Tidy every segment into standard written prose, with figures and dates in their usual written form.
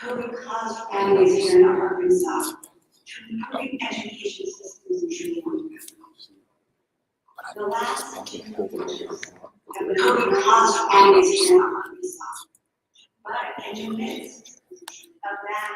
COVID caused families here in Arkansas to improve education systems in Tremont. The last 2 years have been COVID caused families here in Arkansas. But in the midst of that,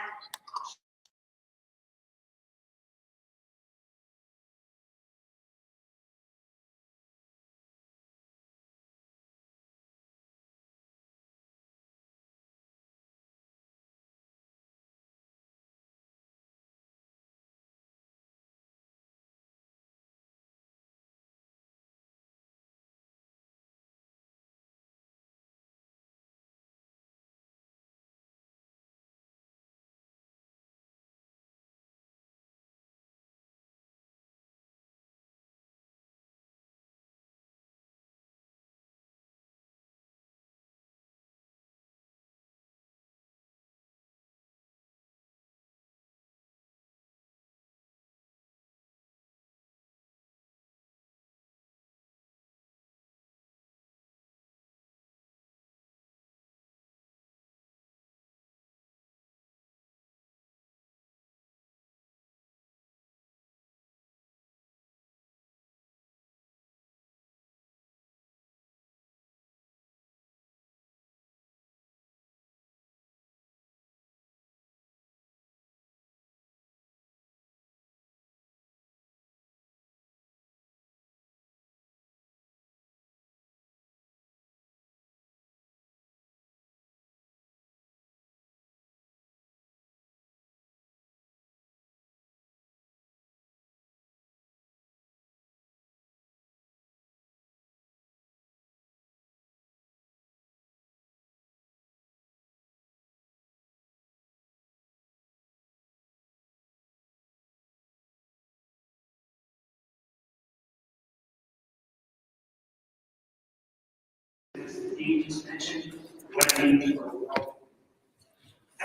Dean just mentioned what it means for a world.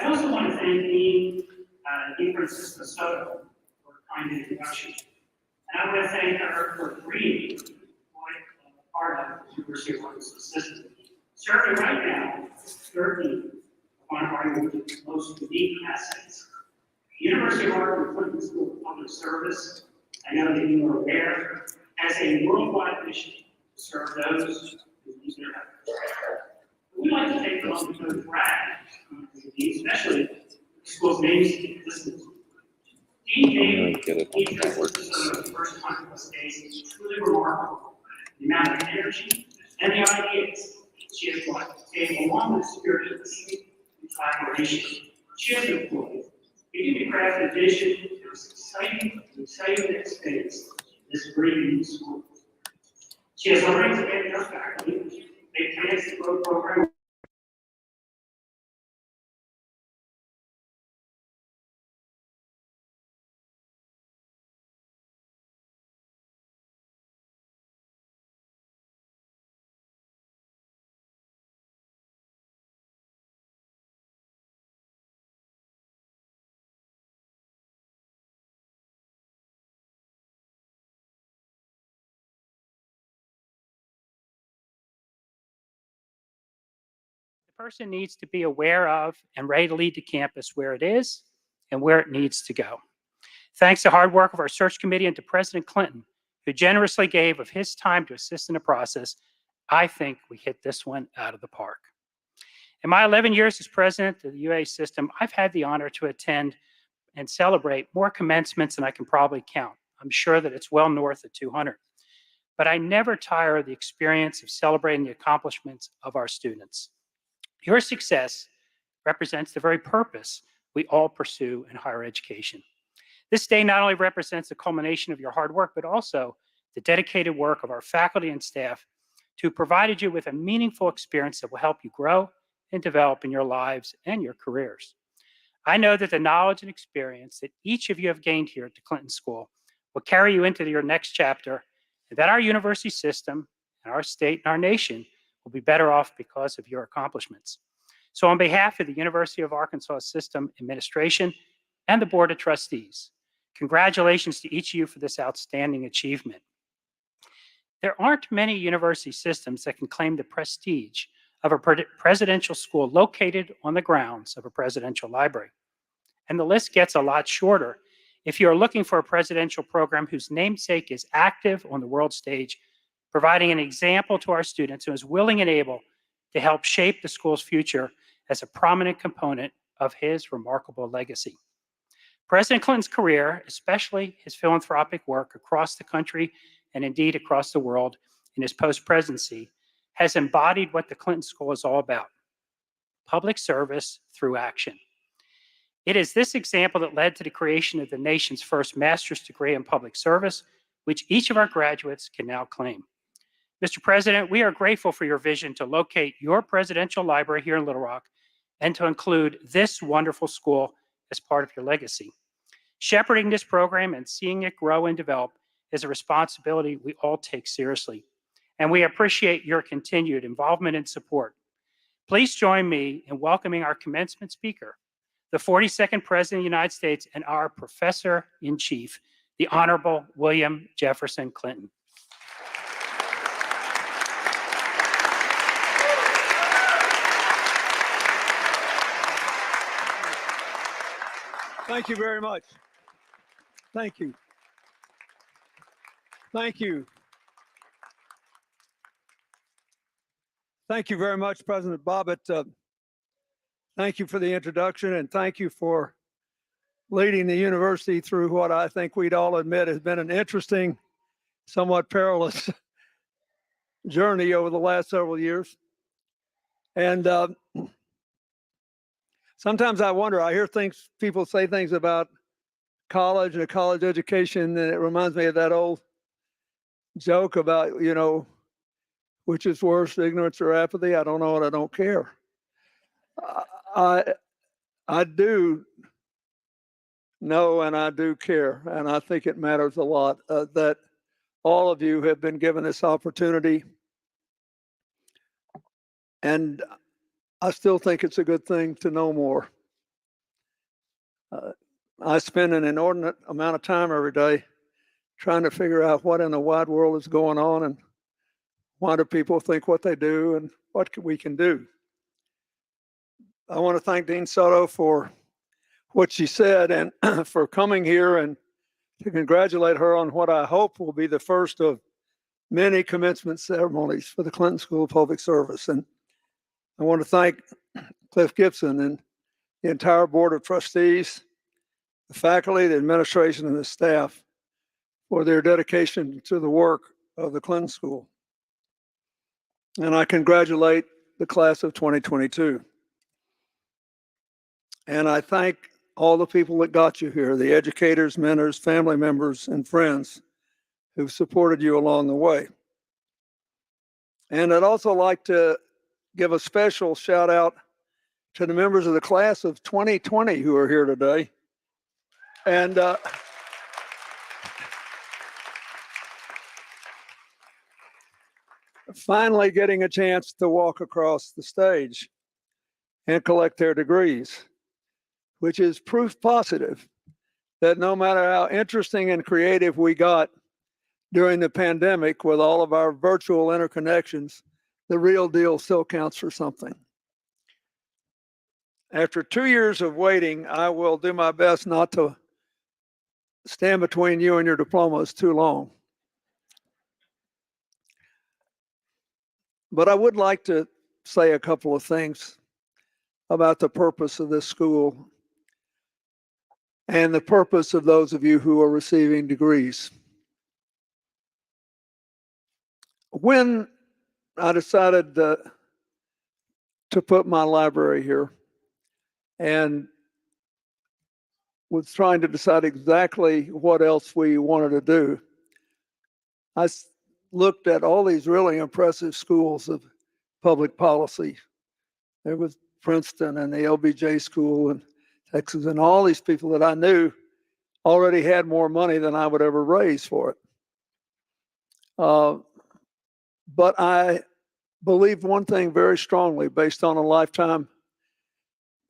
I also want to thank Dean Francisco Soto for kind introduction. And I want to thank her for agreeing to be part of the University of Arkansas system. Serving right now, 13 one of our most unique assets. The University of Arkansas Clinton School of Public Service, I know that you are aware, has a worldwide mission to serve those who need their help. We'd like to take the moment to brag, especially the school's namesake listeners. Dean gave the first conference days is truly remarkable. The amount of energy and the ideas she has brought to the table, along with the spirit of listening and collaboration. She has employed, beginning to craft a vision that was exciting next phase in this great new school. She has already expanded her faculty. They plans to grow program. The person needs to be aware of and ready to lead the campus where it is and where it needs to go. Thanks to hard work of our search committee and to President Clinton, who generously gave of his time to assist in the process, I think we hit this one out of the park. In my 11 years as president of the UA system, I've had the honor to attend and celebrate more commencements than I can probably count. I'm sure that it's well north of 200. But I never tire of the experience of celebrating the accomplishments of our students. Your success represents the very purpose we all pursue in higher education. This day not only represents the culmination of your hard work, but also the dedicated work of our faculty and staff to have provided you with a meaningful experience that will help you grow and develop in your lives and your careers. I know that the knowledge and experience that each of you have gained here at the Clinton School will carry you into your next chapter, and that our university system and our state and our nation will be better off because of your accomplishments. So on behalf of the University of Arkansas System Administration and the Board of Trustees, congratulations to each of you for this outstanding achievement. There aren't many university systems that can claim the prestige of a presidential school located on the grounds of a presidential library. And the list gets a lot shorter. If you are looking for a presidential program whose namesake is active on the world stage, providing an example to our students and is willing and able to help shape the school's future as a prominent component of his remarkable legacy. President Clinton's career, especially his philanthropic work across the country and indeed across the world in his post-presidency, has embodied what the Clinton School is all about: public service through action. It is this example that led to the creation of the nation's first master's degree in public service, which each of our graduates can now claim. Mr. President, we are grateful for your vision to locate your presidential library here in Little Rock and to include this wonderful school as part of your legacy. Shepherding this program and seeing it grow and develop is a responsibility we all take seriously, and we appreciate your continued involvement and support. Please join me in welcoming our commencement speaker, the 42nd President of the United States and our Professor-in-Chief, the Honorable William Jefferson Clinton. Thank you very much. Thank you. Thank you. Thank you very much, President Bobbitt. Thank you for the introduction, and thank you for leading the university through what I think we'd all admit has been an interesting, somewhat perilous journey over the last several years. And sometimes I wonder, I hear people say things about college and a college education, and it reminds me of that old joke about, which is worse, ignorance or apathy? I don't know and I don't care. I do know and I do care, and I think it matters a lot that all of you have been given this opportunity. And I still think it's a good thing to know more. I spend an inordinate amount of time every day trying to figure out what in the wide world is going on and why do people think what they do and what we can do. I want to thank Dean Soto for what she said and for coming here, and to congratulate her on what I hope will be the first of many commencement ceremonies for the Clinton School of Public Service. And I want to thank Cliff Gibson and the entire Board of Trustees, the faculty, the administration, and the staff for their dedication to the work of the Clinton School. And I congratulate the class of 2022. And I thank all the people that got you here, the educators, mentors, family members, and friends who've supported you along the way. And I'd also like to give a special shout out to the members of the class of 2020 who are here today. And finally getting a chance to walk across the stage and collect their degrees, which is proof positive that no matter how interesting and creative we got during the pandemic with all of our virtual interconnections, the real deal still counts for something. After 2 years of waiting, I will do my best not to stand between you and your diplomas too long. But I would like to say a couple of things about the purpose of this school and the purpose of those of you who are receiving degrees. When I decided to put my library here and was trying to decide exactly what else we wanted to do, I looked at all these really impressive schools of public policy. There was Princeton and the LBJ School in Texas, and all these people that I knew already had more money than I would ever raise for it. But I believed one thing very strongly based on a lifetime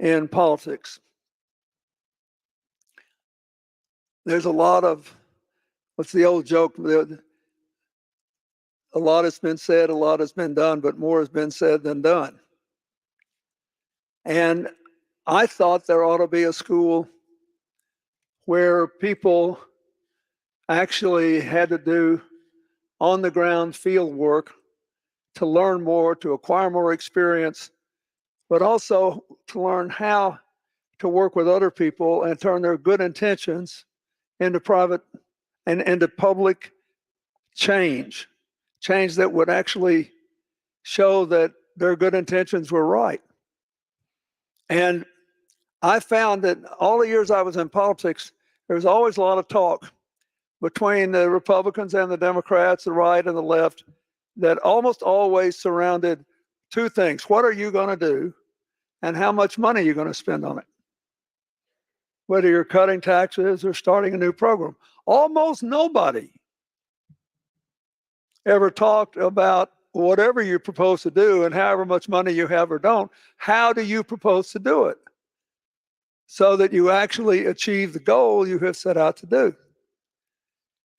in politics. There's a lot of, what's the old joke? A lot has been said, a lot has been done, but more has been said than done. And I thought there ought to be a school where people actually had to do on the ground field work to learn more, to acquire more experience, but also to learn how to work with other people and turn their good intentions into private and into public change that would actually show that their good intentions were right. And I found that all the years I was in politics, there was always a lot of talk between the Republicans and the Democrats, the right and the left, that almost always surrounded two things. What are you going to do? And how much money are you going to spend on it? Whether you're cutting taxes or starting a new program. Almost nobody ever talked about whatever you propose to do and however much money you have or don't, how do you propose to do it so that you actually achieve the goal you have set out to do?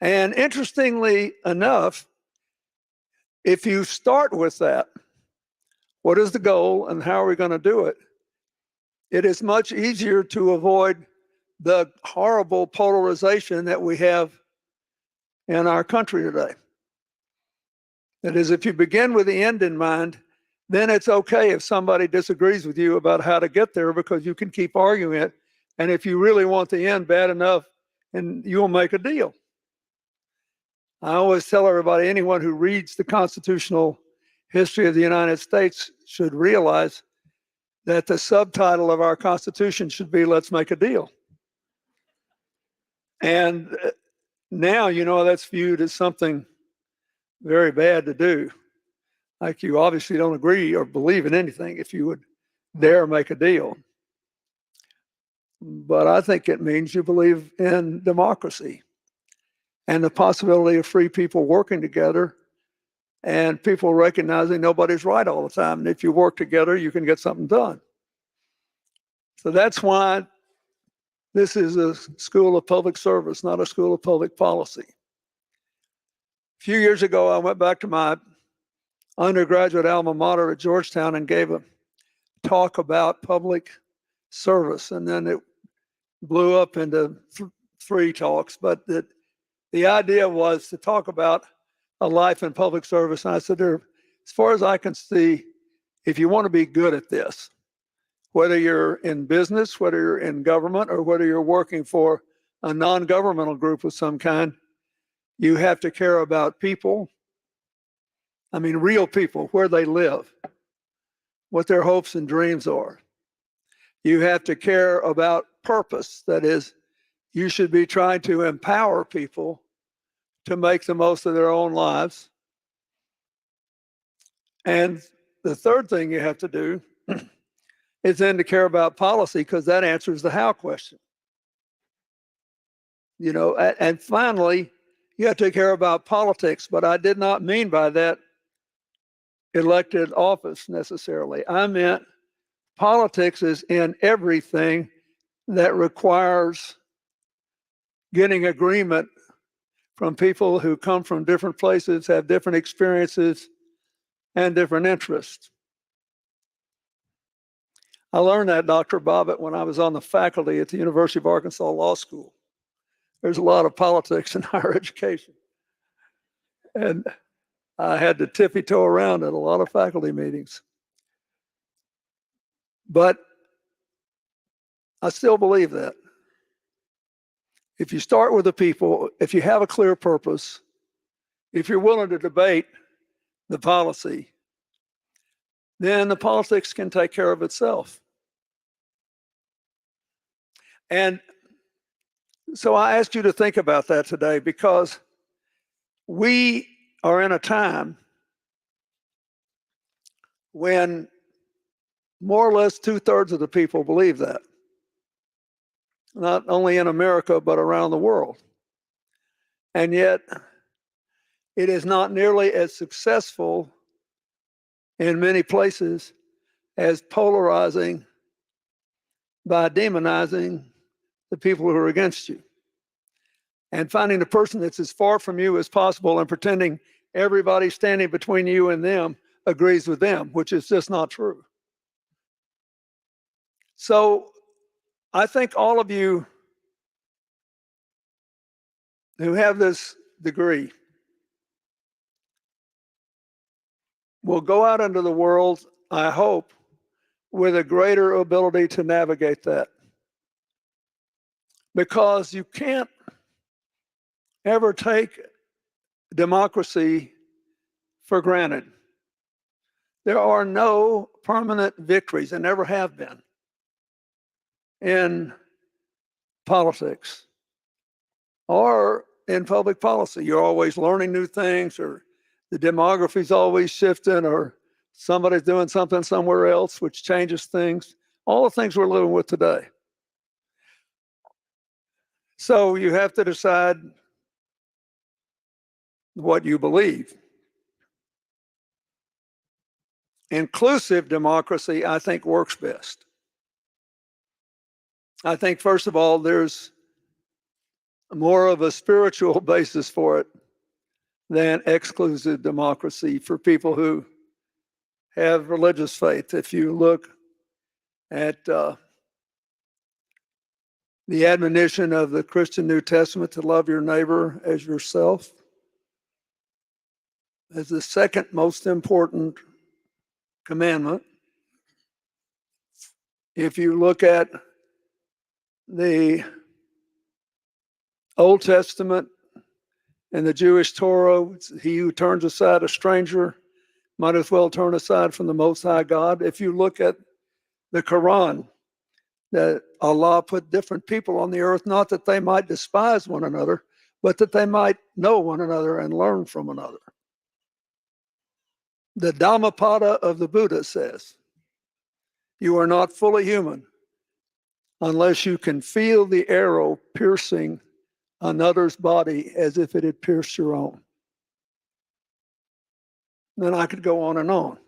And interestingly enough, if you start with that, what is the goal and how are we going to do it? It is much easier to avoid the horrible polarization that we have in our country today. That is, if you begin with the end in mind, then it's okay if somebody disagrees with you about how to get there because you can keep arguing it. And if you really want the end bad enough, and you'll make a deal. I always tell everybody, anyone who reads the constitutional history of the United States should realize that the subtitle of our Constitution should be, let's make a deal. And now, that's viewed as something very bad to do. Like you obviously don't agree or believe in anything if you would dare make a deal. But I think it means you believe in democracy and the possibility of free people working together and people recognizing nobody's right all the time. And if you work together, you can get something done. So that's why this is a school of public service, not a school of public policy. A few years ago, I went back to my undergraduate alma mater at Georgetown and gave a talk about public service. And then it blew up into three talks. But the idea was to talk about a life in public service. And I said, as far as I can see, if you want to be good at this, whether you're in business, whether you're in government, or whether you're working for a non-governmental group of some kind, you have to care about people. I mean, real people, where they live, what their hopes and dreams are. You have to care about purpose. That is, you should be trying to empower people to make the most of their own lives. And the third thing you have to do is then to care about policy, because that answers the how question. And finally, you have to care about politics, but I did not mean by that elected office necessarily. I meant politics is in everything that requires getting agreement from people who come from different places, have different experiences, and different interests. I learned that, Dr. Bobbitt, when I was on the faculty at the University of Arkansas Law School. There's a lot of politics in higher education. And I had to tippy-toe around at a lot of faculty meetings. But I still believe that. If you start with the people, if you have a clear purpose, if you're willing to debate the policy, then the politics can take care of itself. And so I asked you to think about that today, because we are in a time when more or less 2/3 of the people believe that. Not only in America, but around the world. And yet, it is not nearly as successful in many places as polarizing by demonizing the people who are against you and finding the person that's as far from you as possible and pretending everybody standing between you and them agrees with them, which is just not true. So I think all of you who have this degree will go out into the world, I hope, with a greater ability to navigate that. Because you can't ever take democracy for granted. There are no permanent victories, and never have been, in politics or in public policy. You're always learning new things, or the demography's always shifting, or somebody's doing something somewhere else, which changes things. All the things we're living with today. So you have to decide what you believe. Inclusive democracy, I think, works best. I think, first of all, there's more of a spiritual basis for it than exclusive democracy for people who have religious faith. If you look at the admonition of the Christian New Testament to love your neighbor as yourself, as the second most important commandment. If you look at the Old Testament and the Jewish Torah, he who turns aside a stranger might as well turn aside from the Most High God. If you look at the Quran, that Allah put different people on the earth, not that they might despise one another, but that they might know one another and learn from another. The Dhammapada of the Buddha says, you are not fully human unless you can feel the arrow piercing another's body as if it had pierced your own. Then I could go on and on.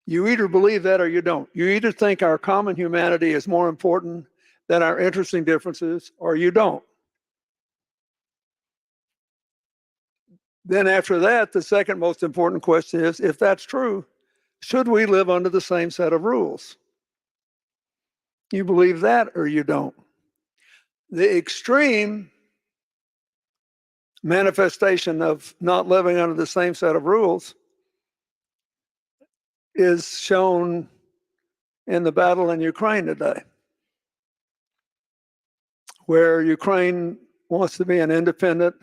You either believe that or you don't. You either think our common humanity is more important than our interesting differences, or you don't. Then after that, the second most important question is, if that's true, should we live under the same set of rules? You believe that or you don't. The extreme manifestation of not living under the same set of rules is shown in the battle in Ukraine today, where Ukraine wants to be an independent,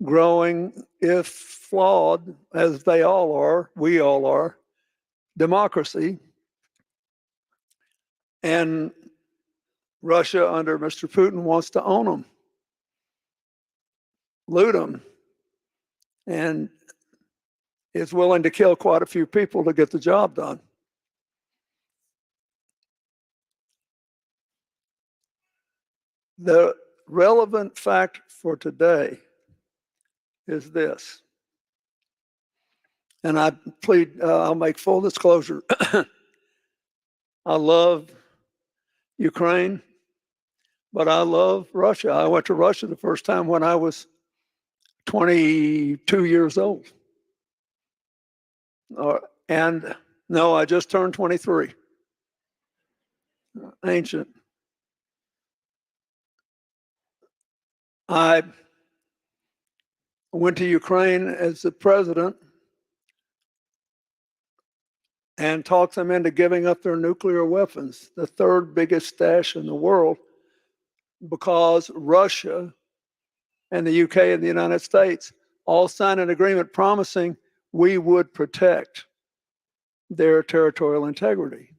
growing, if flawed, as they all are, we all are, democracy. And Russia, under Mr. Putin, wants to own them, loot them, and is willing to kill quite a few people to get the job done. The relevant fact for today is this, and I plead, I'll make full disclosure. I love Ukraine, but I love Russia. I went to Russia the first time when I was 22 years old. And no, I just turned 23. Ancient. I went to Ukraine as the president and talked them into giving up their nuclear weapons, the third biggest stash in the world, because Russia and the UK and the United States all signed an agreement promising we would protect their territorial integrity.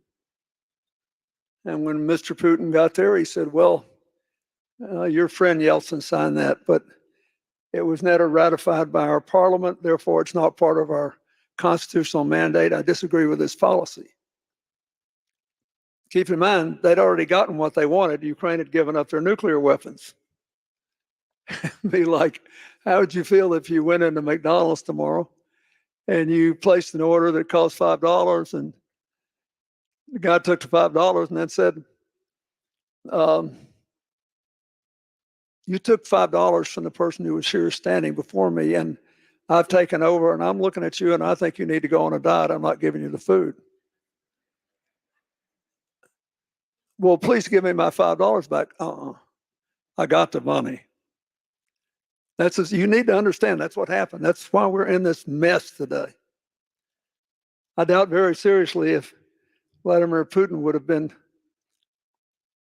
And when Mr. Putin got there, he said, well, your friend Yeltsin signed that, but it was never ratified by our parliament. Therefore, it's not part of our constitutional mandate. I disagree with this policy. Keep in mind, they'd already gotten what they wanted. Ukraine had given up their nuclear weapons. Be like, how would you feel if you went into McDonald's tomorrow and you placed an order that cost $5, and the guy took the $5 and then said, you took $5 from the person who was here standing before me, and I've taken over, and I'm looking at you, and I think you need to go on a diet. I'm not giving you the food. well, please give me my $5 back. I got the money. You need to understand that's what happened. That's why we're in this mess today. I doubt very seriously if Vladimir Putin would have been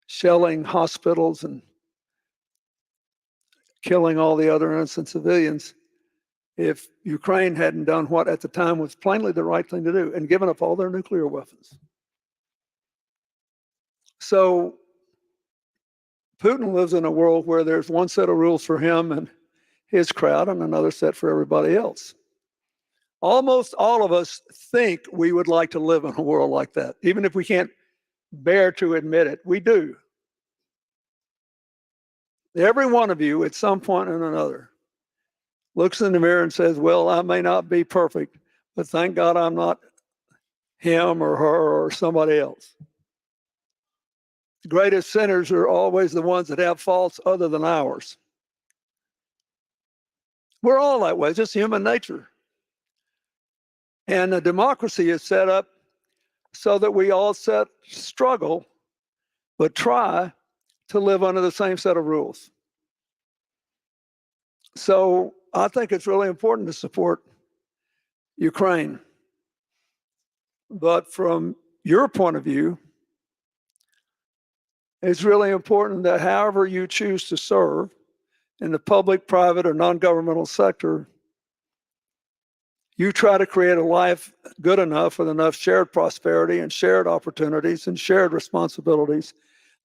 shelling hospitals and killing all the other innocent civilians if Ukraine hadn't done what at the time was plainly the right thing to do and given up all their nuclear weapons. So Putin lives in a world where there's one set of rules for him and his crowd and another set for everybody else. Almost all of us think we would like to live in a world like that, even if we can't bear to admit it. We do. Every one of you, at some point or another, looks in the mirror and says, well, I may not be perfect, but thank God I'm not him or her or somebody else. The greatest sinners are always the ones that have faults other than ours. We're all that way. It's just human nature. And a democracy is set up so that we all struggle, but try to live under the same set of rules. So I think it's really important to support Ukraine. But from your point of view, it's really important that however you choose to serve in the public, private, or non-governmental sector, you try to create a life good enough with enough shared prosperity and shared opportunities and shared responsibilities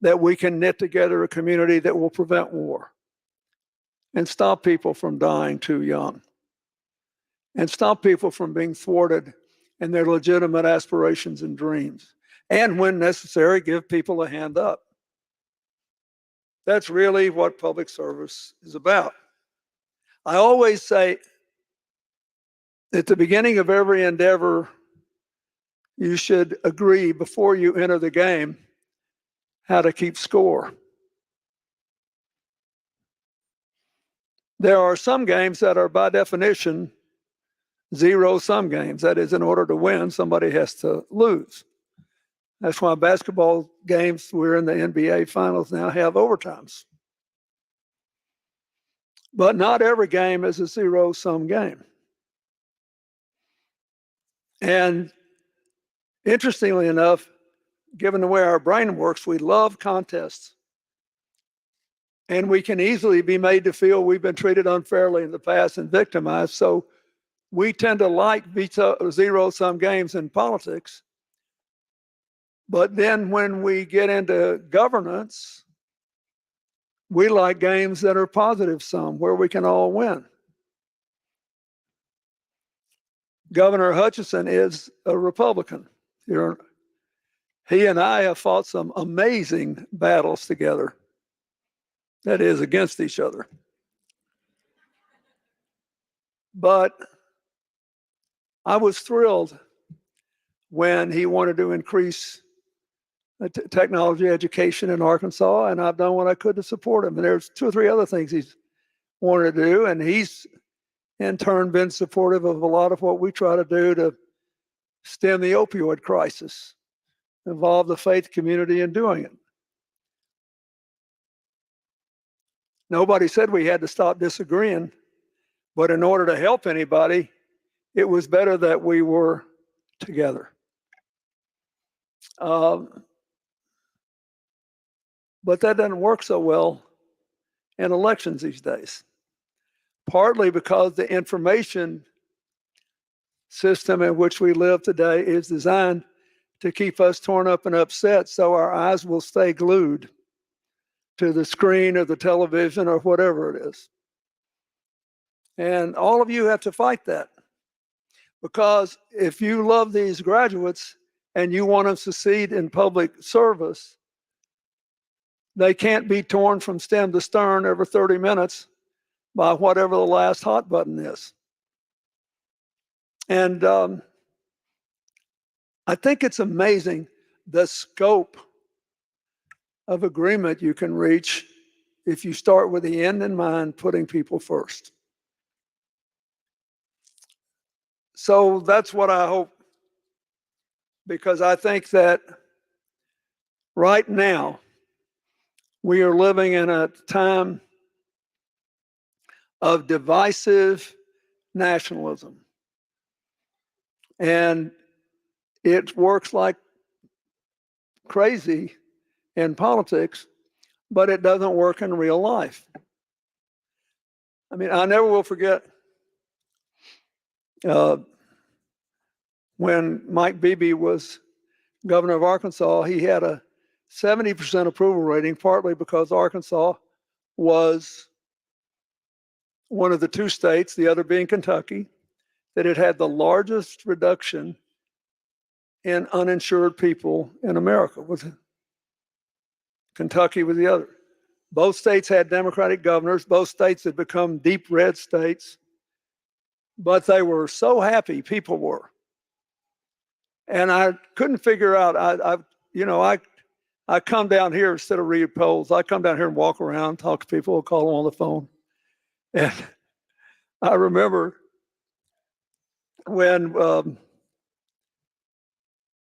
that we can knit together a community that will prevent war and stop people from dying too young and stop people from being thwarted in their legitimate aspirations and dreams. And when necessary, give people a hand up. That's really what public service is about. I always say at the beginning of every endeavor, you should agree before you enter the game how to keep score. There are some games that are by definition zero-sum games. That is, in order to win, somebody has to lose. That's why basketball games, we're in the NBA finals now, have overtimes. But not every game is a zero-sum game. And interestingly enough, given the way our brain works, we love contests. And we can easily be made to feel we've been treated unfairly in the past and victimized. So we tend to like zero-sum games in politics. But then when we get into governance, we like games that are positive sum, where we can all win. Governor Hutchinson is a Republican. He and I have fought some amazing battles together. That is, against each other. But I was thrilled when he wanted to increase technology education in Arkansas, and I've done what I could to support him. And there's 2 or 3 other things he's wanted to do, and he's in turn been supportive of a lot of what we try to do to stem the opioid crisis, involve the faith community in doing it. Nobody said we had to stop disagreeing, but in order to help anybody, it was better that we were together. But that doesn't work so well in elections these days, partly because the information system in which we live today is designed to keep us torn up and upset, so our eyes will stay glued to the screen or the television or whatever it is. And all of you have to fight that, because if you love these graduates and you want them to succeed in public service, they can't be torn from stem to stern every 30 minutes by whatever the last hot button is. And I think it's amazing the scope of agreement you can reach if you start with the end in mind, putting people first. So that's what I hope, because I think that Right now, we are living in a time of divisive nationalism. And it works like crazy in politics, but it doesn't work in real life. I mean, I never will forget when Mike Beebe was governor of Arkansas. He had a 70% approval rating, partly because Arkansas was one of the two states, the other being Kentucky, that it had the largest reduction in uninsured people in America. Kentucky was the other. Both states had Democratic governors. Both states had become deep red states. But they were so happy, people were. And I couldn't figure out, I come down here instead of read polls. I come down here and walk around, talk to people, call them on the phone. And I remember when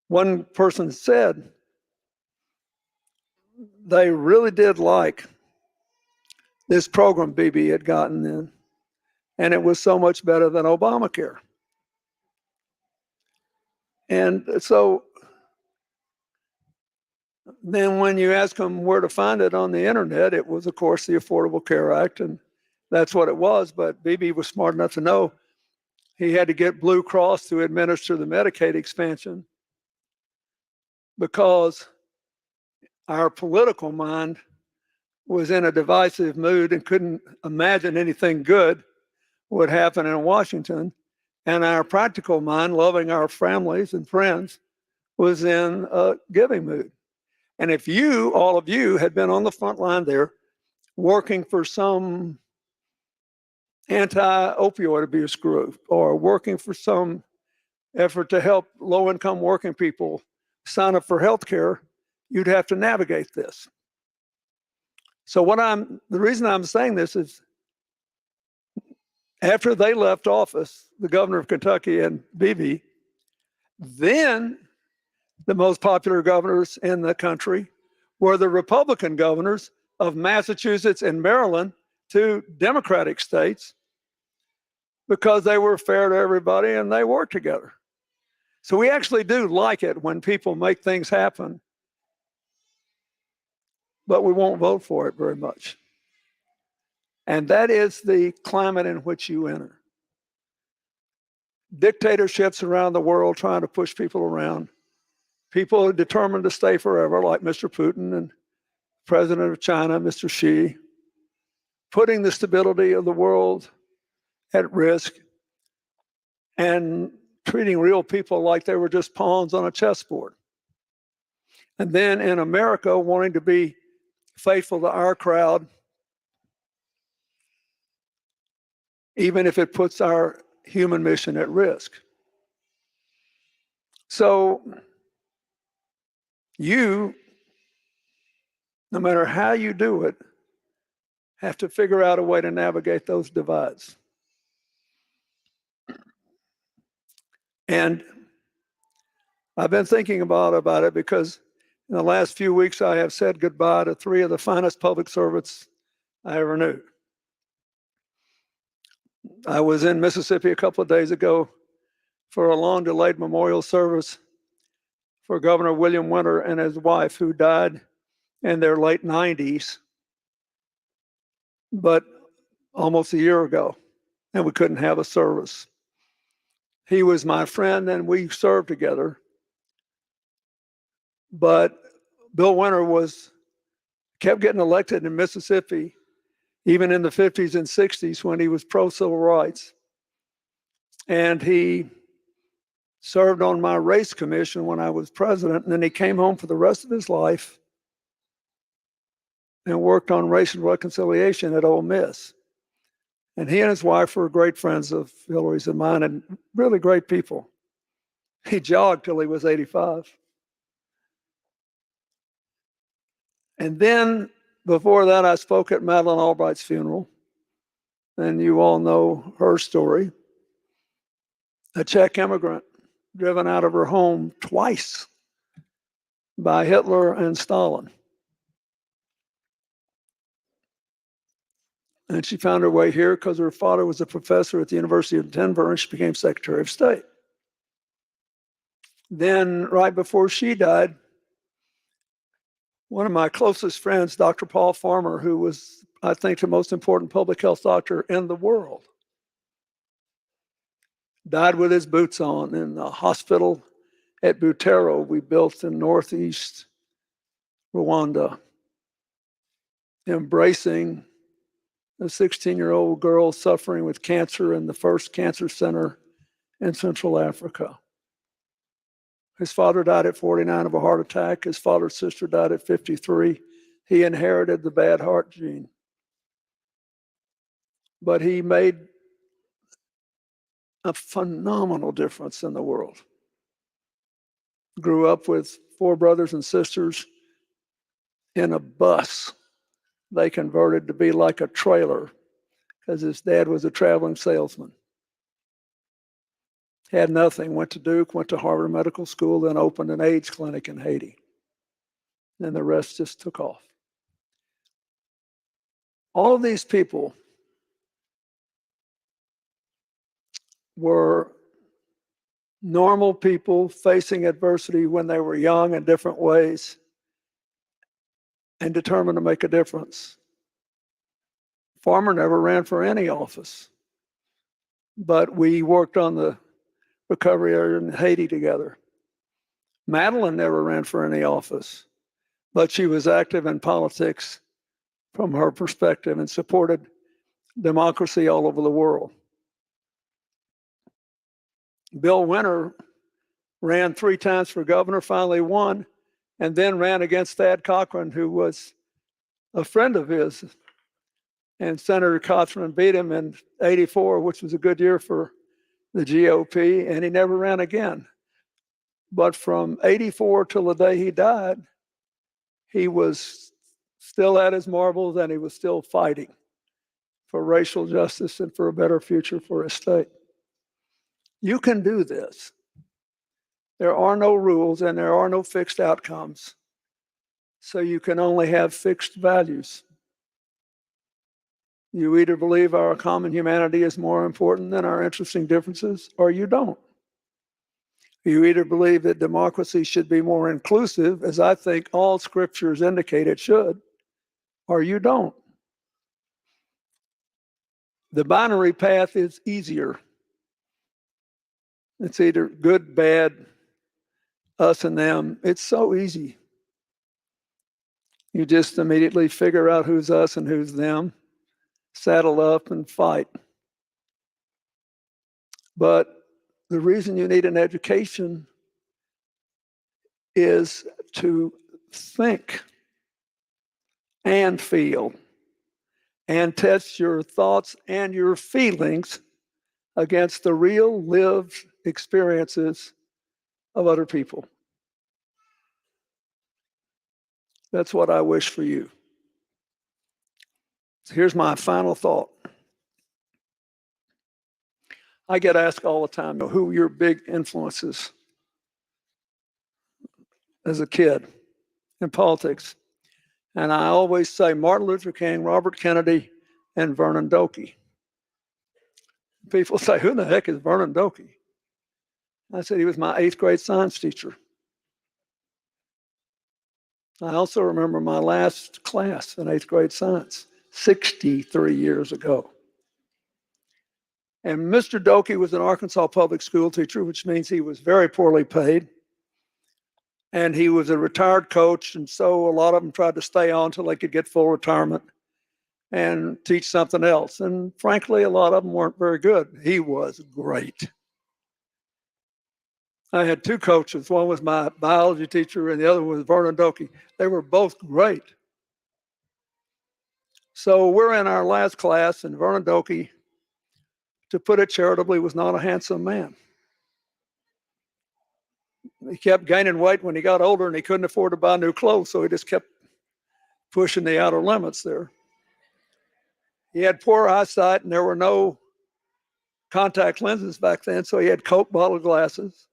one person said they really did like this program Beebe had gotten in, and it was so much better than Obamacare. And so then when you ask them where to find it on the internet, it was, of course, the Affordable Care Act, and that's what it was. But Beebe was smart enough to know he had to get Blue Cross to administer the Medicaid expansion, because our political mind was in a divisive mood and couldn't imagine anything good would happen in Washington. And our practical mind, loving our families and friends, was in a giving mood. And if you, all of you, had been on the front line there working for some anti-opioid abuse group, or working for some effort to help low-income working people sign up for health care, you'd have to navigate this. So the reason I'm saying this is, after they left office, the governor of Kentucky and Beebe, then the most popular governors in the country were the Republican governors of Massachusetts and Maryland, two Democratic states, because they were fair to everybody and they worked together. So we actually do like it when people make things happen, but we won't vote for it very much. And that is the climate in which you enter. Dictatorships around the world trying to push people around. People determined to stay forever, like Mr. Putin and President of China, Mr. Xi, putting the stability of the world at risk and treating real people like they were just pawns on a chessboard. And then in America, wanting to be faithful to our crowd, even if it puts our human mission at risk. So you, no matter how you do it, have to figure out a way to navigate those divides. And I've been thinking about it because in the last few weeks I have said goodbye to three of the finest public servants I ever knew. I was in Mississippi a couple of days ago for a long delayed memorial service for Governor William Winter and his wife, who died in their late 90s, but almost a year ago, and we couldn't have a service. He was my friend and we served together. But Bill Winter kept getting elected in Mississippi, even in the 50s and 60s when he was pro-civil rights. And he served on my race commission when I was president, and then he came home for the rest of his life and worked on racial reconciliation at Ole Miss. And he and his wife were great friends of Hillary's and mine, and really great people. He jogged till he was 85. And then before that, I spoke at Madeleine Albright's funeral. And you all know her story. A Czech immigrant driven out of her home twice by Hitler and Stalin. And she found her way here because her father was a professor at the University of Denver, and she became Secretary of State. Then, right before she died, one of my closest friends, Dr. Paul Farmer, who was, I think, the most important public health doctor in the world, died with his boots on in the hospital at Butero we built in northeast Rwanda, embracing a 16-year-old girl suffering with cancer in the first cancer center in Central Africa. His father died at 49 of a heart attack. His father's sister died at 53. He inherited the bad heart gene. But he made a phenomenal difference in the world. Grew up with 4 brothers and sisters in a bus they converted to be like a trailer because his dad was a traveling salesman. Had nothing, went to Duke, went to Harvard Medical School, then opened an AIDS clinic in Haiti. And the rest just took off. All of these people were normal people facing adversity when they were young in different ways and determined to make a difference. Farmer never ran for any office, but we worked on the recovery area in Haiti together. Madeline never ran for any office, but she was active in politics from her perspective and supported democracy all over the world. Bill Winter ran 3 times for governor, finally won, and then ran against Thad Cochran, who was a friend of his. And Senator Cochran beat him in '84, which was a good year for the GOP, and he never ran again. But from '84 till the day he died, he was still at his marbles and he was still fighting for racial justice and for a better future for his state. You can do this. There are no rules and there are no fixed outcomes. So you can only have fixed values. You either believe our common humanity is more important than our interesting differences, or you don't. You either believe that democracy should be more inclusive, as I think all scriptures indicate it should, or you don't. The binary path is easier. It's either good, bad, us and them. It's so easy. You just immediately figure out who's us and who's them, saddle up and fight. But the reason you need an education is to think and feel and test your thoughts and your feelings against the real lived experiences of other people. That's what I wish for you. Here's my final thought. I get asked all the time, who were your big influences as a kid in politics? And I always say Martin Luther King, Robert Kennedy, and Vernon Doakey. People say, who the heck is Vernon Doakey? I said, he was my 8th grade science teacher. I also remember my last class in 8th grade science, 63 years ago. And Mr. Doakey was an Arkansas public school teacher, which means he was very poorly paid. And he was a retired coach, and so a lot of them tried to stay on until they could get full retirement and teach something else. And frankly, a lot of them weren't very good. He was great. I had 2 coaches. One was my biology teacher, and the other was Vernon Doakey. They were both great. So we're in our last class, and Vernon Doakey, to put it charitably, was not a handsome man. He kept gaining weight when he got older, and he couldn't afford to buy new clothes, so he just kept pushing the outer limits there. He had poor eyesight, and there were no contact lenses back then, so he had Coke bottle glasses.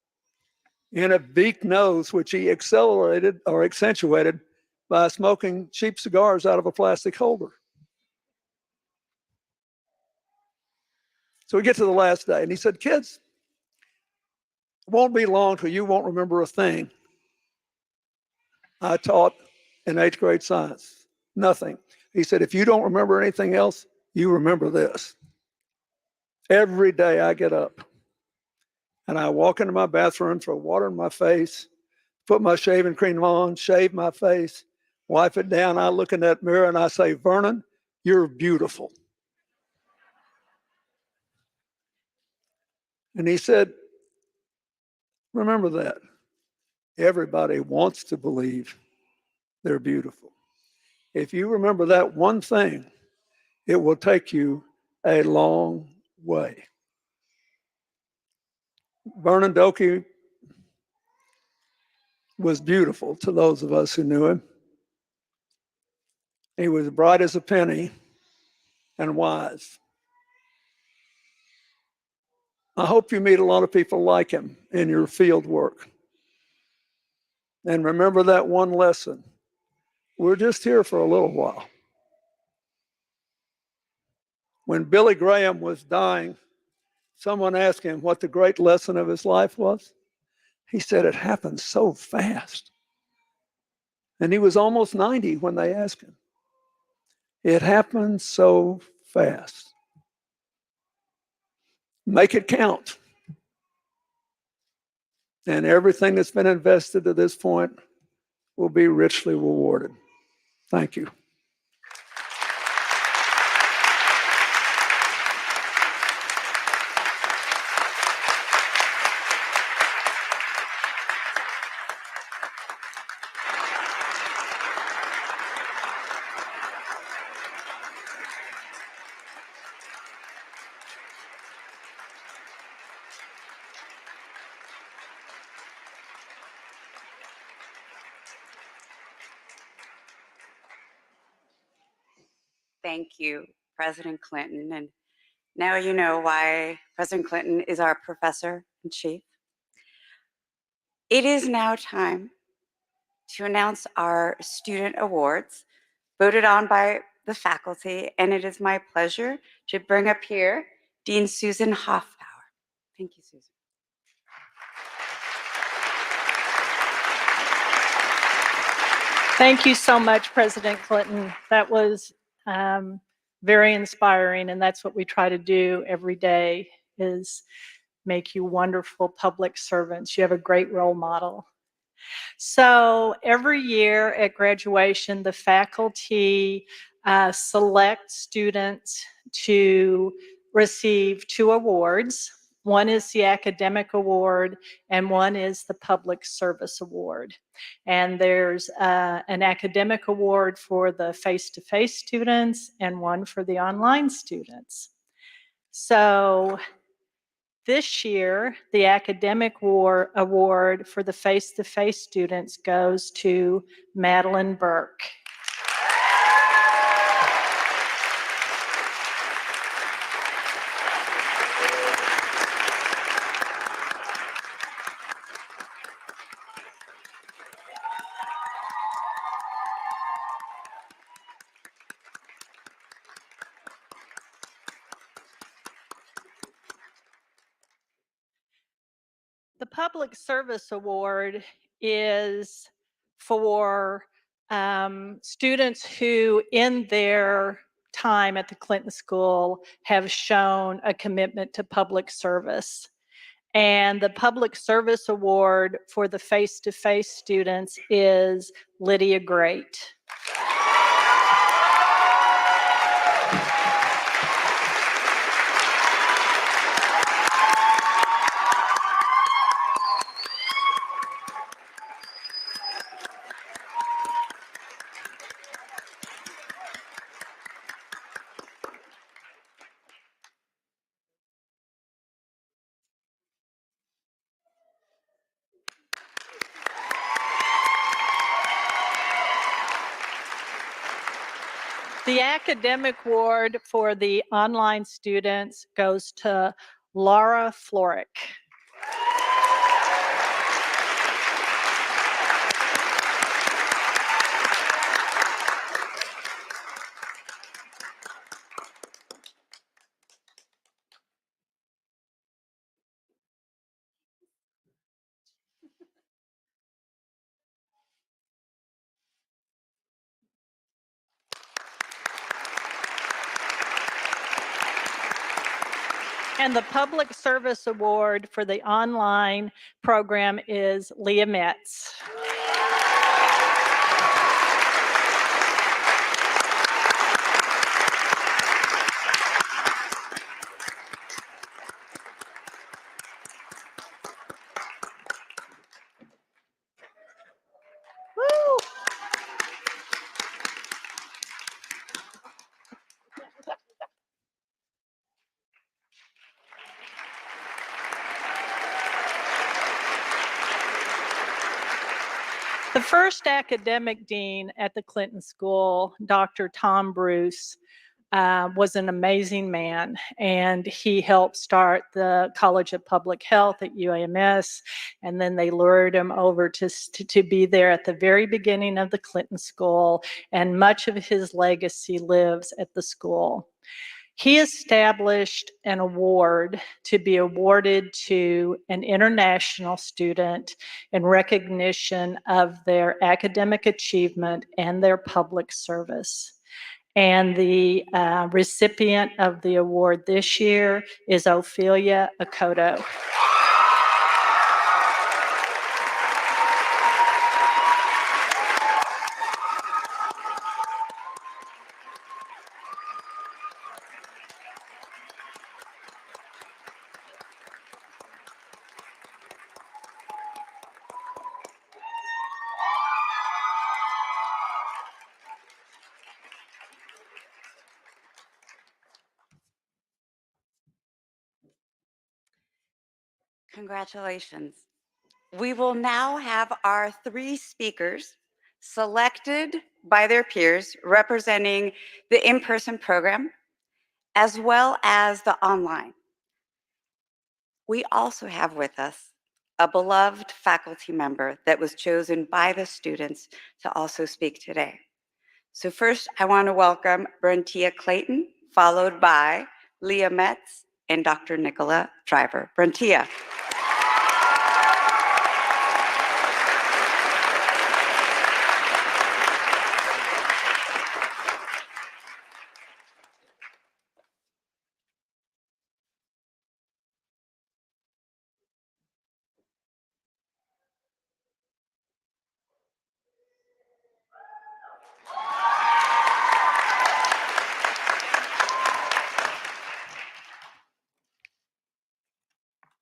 in a beak nose, which he accelerated or accentuated by smoking cheap cigars out of a plastic holder. So we get to the last day, and he said, kids, it won't be long till you won't remember a thing I taught in 8th grade science. Nothing. He said, if you don't remember anything else, you remember this. Every day I get up and I walk into my bathroom, throw water in my face, put my shaving cream on, shave my face, wipe it down. I look in that mirror and I say, Vernon, you're beautiful. And he said, remember that. Everybody wants to believe they're beautiful. If you remember that one thing, it will take you a long way. Vernon Doakey was beautiful to those of us who knew him. He was bright as a penny and wise. I hope you meet a lot of people like him in your field work. And remember that one lesson. We're just here for a little while. When Billy Graham was dying, someone asked him what the great lesson of his life was. He said, it happened so fast. And he was almost 90 when they asked him. It happened so fast. Make it count. And everything that's been invested to this point will be richly rewarded. Thank you. Thank you, President Clinton. And now you know why President Clinton is our professor in chief. It is now time to announce our student awards voted on by the faculty, and it is my pleasure to bring up here Dean Susan Hoffbauer. Thank you, Susan. Thank you so much, President Clinton. That was very inspiring, and that's what we try to do every day, is make you wonderful public servants. You have a great role model. So every year at graduation, the faculty select students to receive 2 awards. One is the academic award, and one is the public service award. And there's an academic award for the face-to-face students and one for the online students. So this year, the academic award for the face-to-face students goes to Madeline Burke. The Public Service Award is for students who, in their time at the Clinton School, have shown a commitment to public service. And the Public Service Award for the face-to-face students is Lydia Great. The academic award for the online students goes to Laura Florick. And the Public Service Award for the online program is Leah Metz. Woo! The first academic dean at the Clinton School, Dr. Tom Bruce, was an amazing man, and he helped start the College of Public Health at UAMS, and then they lured him over to be there at the very beginning of the Clinton School, and much of his legacy lives at the school. He established an award to be awarded to an international student in recognition of their academic achievement and their public service. And the recipient of the award this year is Ophelia Akoto. Congratulations. We will now have our 3 speakers selected by their peers representing the in-person program as well as the online. We also have with us a beloved faculty member that was chosen by the students to also speak today. So first, I want to welcome Brentia Clayton, followed by Leah Metz and Dr. Nicola Driver. Brentia.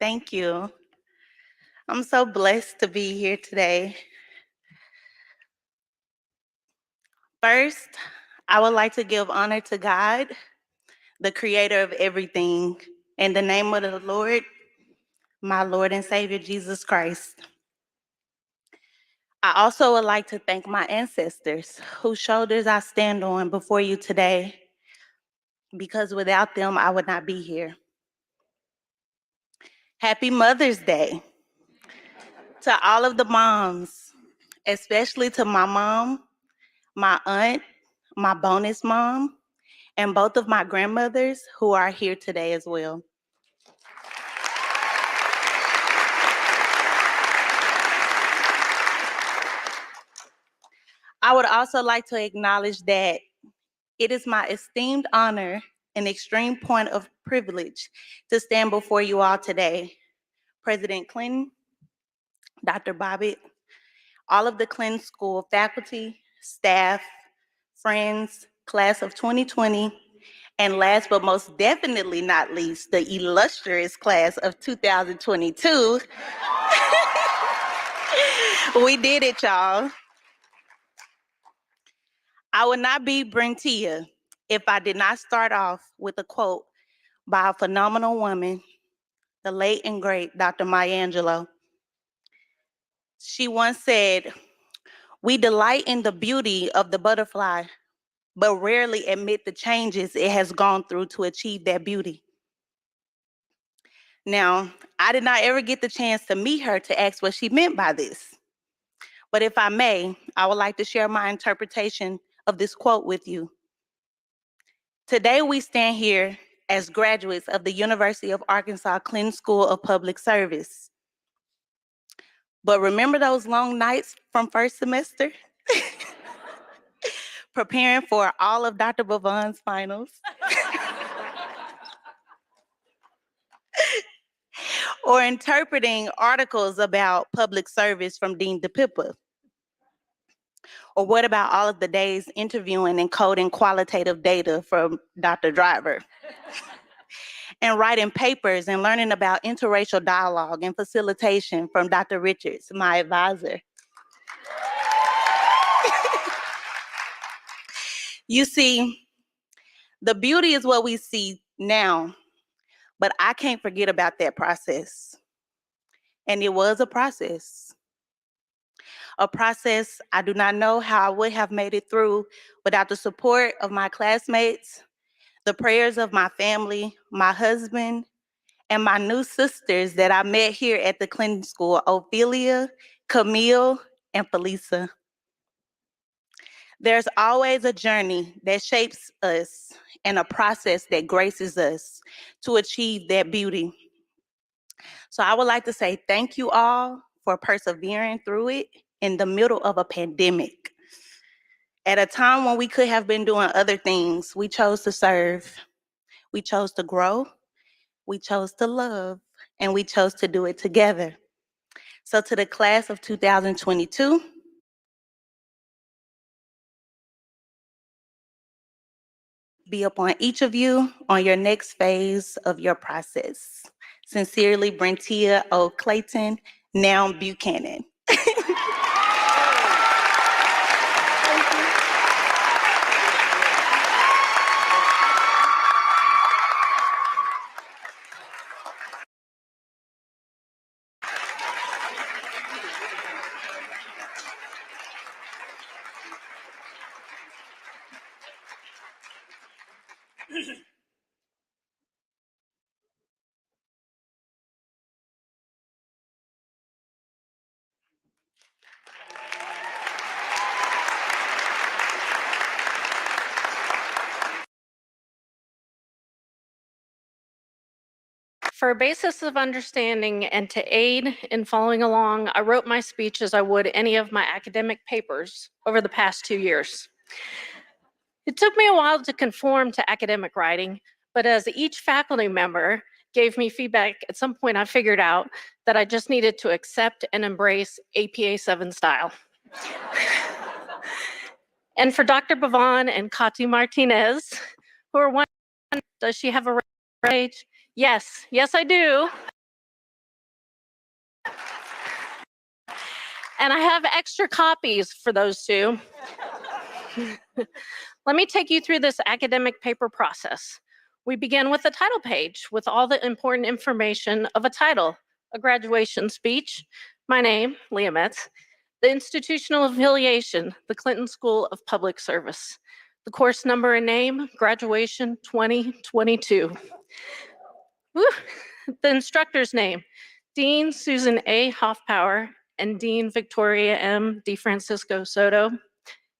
Thank you. I'm so blessed to be here today. First, I would like to give honor to God, the creator of everything, in the name of the Lord, my Lord and Savior, Jesus Christ. I also would like to thank my ancestors whose shoulders I stand on before you today, because without them, I would not be here. Happy Mother's Day to all of the moms, especially to my mom, my aunt, my bonus mom, and both of my grandmothers who are here today as well. I would also like to acknowledge that it is my esteemed honor and extreme point of privilege to stand before you all today. President Clinton, Dr. Bobbitt, all of the Clinton School faculty, staff, friends, class of 2020, and last but most definitely not least, the illustrious class of 2022. We did it, y'all. I would not be Brentia if I did not start off with a quote by a phenomenal woman, the late and great Dr. Maya Angelou. She once said, "We delight in the beauty of the butterfly, but rarely admit the changes it has gone through to achieve that beauty." Now, I did not ever get the chance to meet her to ask what she meant by this. But if I may, I would like to share my interpretation of this quote with you. Today, we stand here as graduates of the University of Arkansas Clinton School of Public Service. But remember those long nights from first semester? Preparing for all of Dr. Bavon's finals? or interpreting articles about public service from Dean DePippa? Or what about all of the days interviewing and coding qualitative data from Dr. Driver? And writing papers and learning about interracial dialogue and facilitation from Dr. Richards, my advisor. You see, the beauty is what we see now, but I can't forget about that process. And it was a process. A process I do not know how I would have made it through without the support of my classmates, the prayers of my family, my husband, and my new sisters that I met here at the Clinton School, Ophelia, Camille, and Felisa. There's always a journey that shapes us and a process that graces us to achieve that beauty. So I would like to say thank you all for persevering through it in the middle of a pandemic. At a time when we could have been doing other things, we chose to serve, we chose to grow, we chose to love, and we chose to do it together. So to the class of 2022, be upon each of you on your next phase of your process. Sincerely, Brentia O. Clayton, now Buchanan. For a basis of understanding and to aid in following along, I wrote my speech as I would any of my academic papers over the past 2 years. It took me a while to conform to academic writing, but as each faculty member gave me feedback, at some point I figured out that I just needed to accept and embrace APA 7 style. And for Dr. Bavon and Kati Martinez, who are wondering, does she have a age? Yes, yes, I do. And I have extra copies for those two. Let me take you through this academic paper process. We begin with the title page with all the important information of a title, a graduation speech, my name, Leah Metz, the institutional affiliation, the Clinton School of Public Service, the course number and name, graduation 2022. Woo. The instructor's name, Dean Susan A. Hoffpower and Dean Victoria M. DeFrancisco Soto.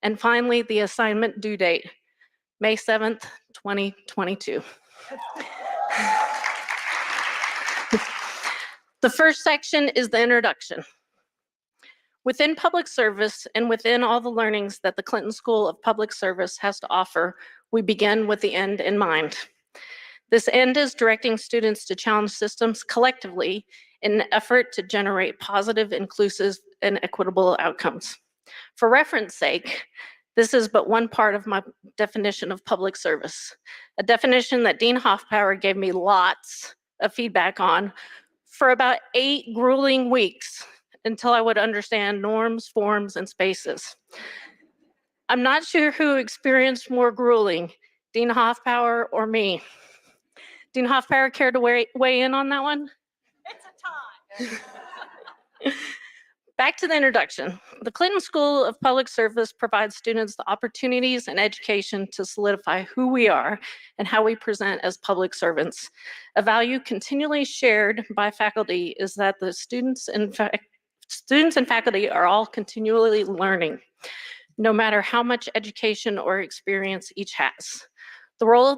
And finally, the assignment due date, May 7th, 2022. The first section is the introduction. Within public service and within all the learnings that the Clinton School of Public Service has to offer, we begin with the end in mind. This end is directing students to challenge systems collectively in an effort to generate positive, inclusive, and equitable outcomes. For reference sake, this is but one part of my definition of public service, a definition that Dean Hoffpower gave me lots of feedback on for about 8 grueling weeks until I would understand norms, forms, and spaces. I'm not sure who experienced more grueling, Dean Hoffpower or me. Dean Hoffpower, care to weigh in on that one? It's a tie. Back to the introduction. The Clinton School of Public Service provides students the opportunities and education to solidify who we are and how we present as public servants. A value continually shared by faculty is that the students and faculty are all continually learning, no matter how much education or experience each has. The role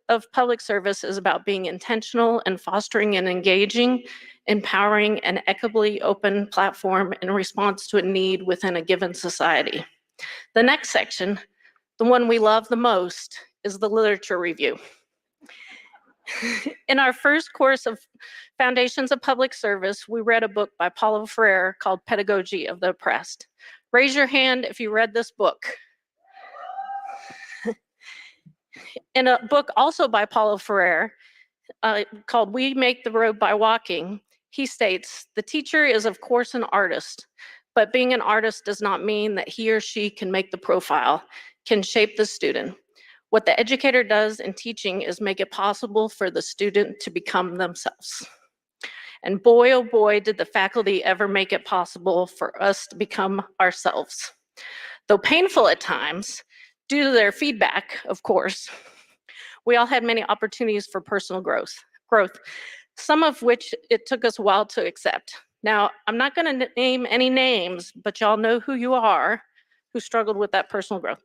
of public service is about being intentional and fostering an engaging, empowering, and equitably open platform in response to a need within a given society. The next section, the one we love the most, is the literature review. In our first course of Foundations of Public Service, we read a book by Paulo Freire called Pedagogy of the Oppressed. Raise your hand if you read this book. In a book also by Paulo Freire called We Make the Road by Walking, he states, the teacher is of course an artist, but being an artist does not mean that he or she can make the profile, can shape the student. What the educator does in teaching is make it possible for the student to become themselves. And boy, oh boy, did the faculty ever make it possible for us to become ourselves. Though painful at times, due to their feedback, of course, we all had many opportunities for personal growth, some of which it took us a while to accept. Now, I'm not going to name any names, but y'all know who you are who struggled with that personal growth.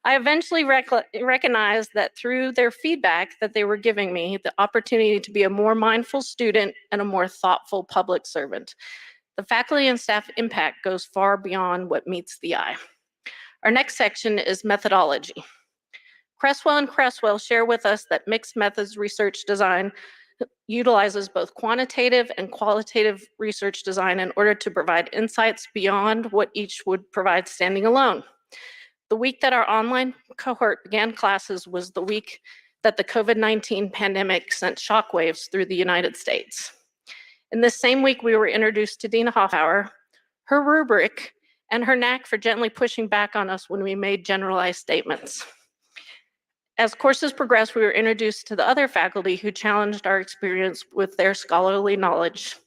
I eventually recognized that through their feedback that they were giving me the opportunity to be a more mindful student and a more thoughtful public servant. The faculty and staff impact goes far beyond what meets the eye. Our next section is methodology. Cresswell and Cresswell share with us that mixed methods research design utilizes both quantitative and qualitative research design in order to provide insights beyond what each would provide standing alone. The week that our online cohort began classes was the week that the COVID-19 pandemic sent shockwaves through the United States. In this same week, we were introduced to Dina Hoffauer, her rubric, and her knack for gently pushing back on us when we made generalized statements. As courses progressed, we were introduced to the other faculty who challenged our experience with their scholarly knowledge.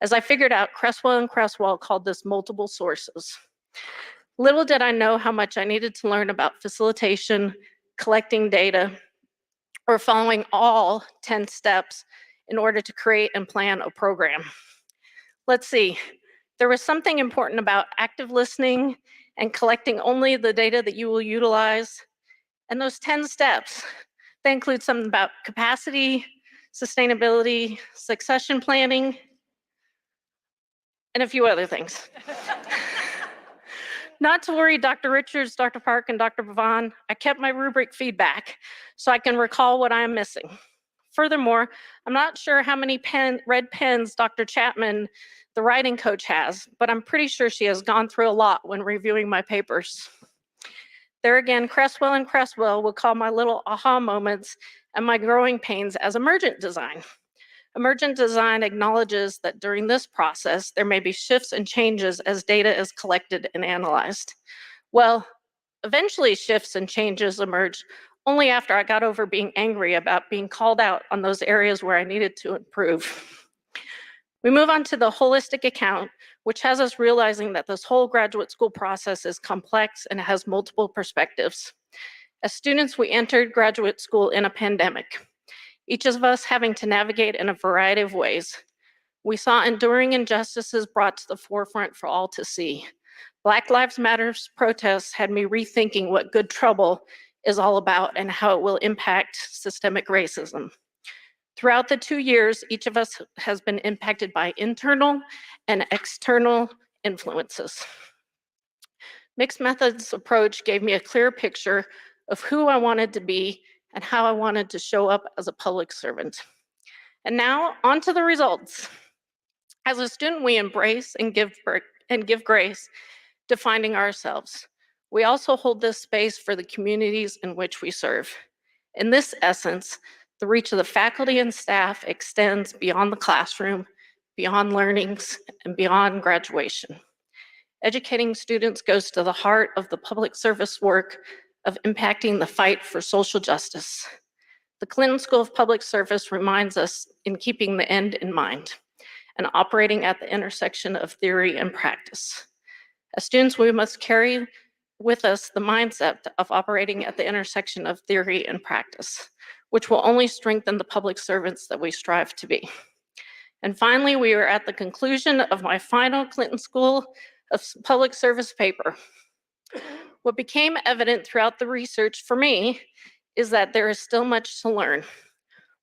As I figured out, Cresswell and Cresswell called this multiple sources. Little did I know how much I needed to learn about facilitation, collecting data, or following all 10 steps in order to create and plan a program. Let's see, there was something important about active listening and collecting only the data that you will utilize. And those 10 steps, they include something about capacity, sustainability, succession planning, and a few other things. Not to worry, Dr. Richards, Dr. Park, and Dr. Bavon, I kept my rubric feedback so I can recall what I am missing. Furthermore, I'm not sure how many red pens Dr. Chapman, the writing coach, has, but I'm pretty sure she has gone through a lot when reviewing my papers. There again, Cresswell and Cresswell will call my little aha moments and my growing pains as emergent design. Emergent design acknowledges that during this process, there may be shifts and changes as data is collected and analyzed. Well, eventually shifts and changes emerged only after I got over being angry about being called out on those areas where I needed to improve. We move on to the holistic account, which has us realizing that this whole graduate school process is complex and has multiple perspectives. As students, we entered graduate school in a pandemic, each of us having to navigate in a variety of ways. We saw enduring injustices brought to the forefront for all to see. Black Lives Matter protests had me rethinking what good trouble is all about and how it will impact systemic racism. Throughout the 2 years, each of us has been impacted by internal and external influences. Mixed methods approach gave me a clear picture of who I wanted to be and how I wanted to show up as a public servant. And now, on to the results. As a student, we embrace and give grace to finding ourselves. We also hold this space for the communities in which we serve. In this essence, the reach of the faculty and staff extends beyond the classroom, beyond learnings, and beyond graduation. Educating students goes to the heart of the public service work of impacting the fight for social justice. The Clinton School of Public Service reminds us in keeping the end in mind and operating at the intersection of theory and practice. As students, we must carry with us the mindset of operating at the intersection of theory and practice, which will only strengthen the public servants that we strive to be. And finally, we are at the conclusion of my final Clinton School of Public Service paper. What became evident throughout the research for me is that there is still much to learn.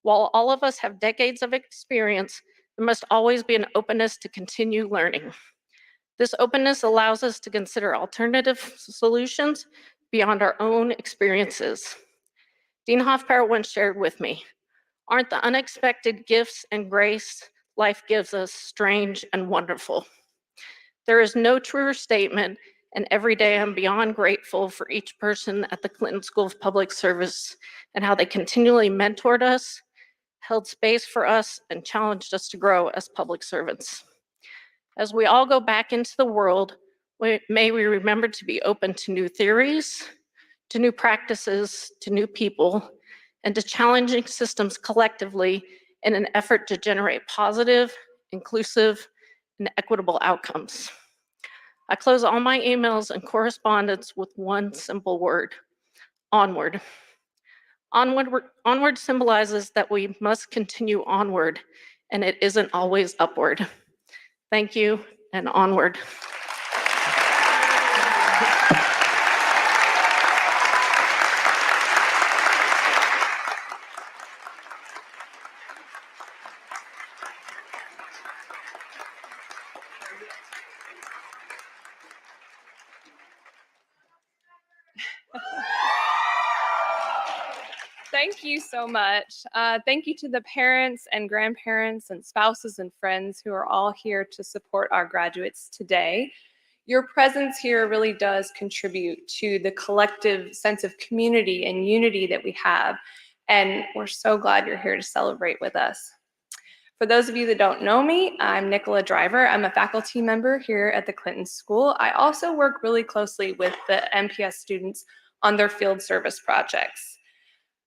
While all of us have decades of experience, there must always be an openness to continue learning. This openness allows us to consider alternative solutions beyond our own experiences. Dean Hoffpauir once shared with me, "Aren't the unexpected gifts and grace life gives us strange and wonderful?" There is no truer statement, and every day I'm beyond grateful for each person at the Clinton School of Public Service and how they continually mentored us, held space for us, and challenged us to grow as public servants. As we all go back into the world, may we remember to be open to new theories, to new practices, to new people, and to challenging systems collectively in an effort to generate positive, inclusive, and equitable outcomes. I close all my emails and correspondence with one simple word: onward. Onward symbolizes that we must continue onward, and it isn't always upward. Thank you, and onward. Thank you so much. Thank you to the parents and grandparents and spouses and friends who are all here to support our graduates today. Your presence here really does contribute to the collective sense of community and unity that we have, and we're so glad you're here to celebrate with us. For those of you that don't know me, I'm Nicola Driver. I'm a faculty member here at the Clinton School. I also work really closely with the MPS students on their field service projects.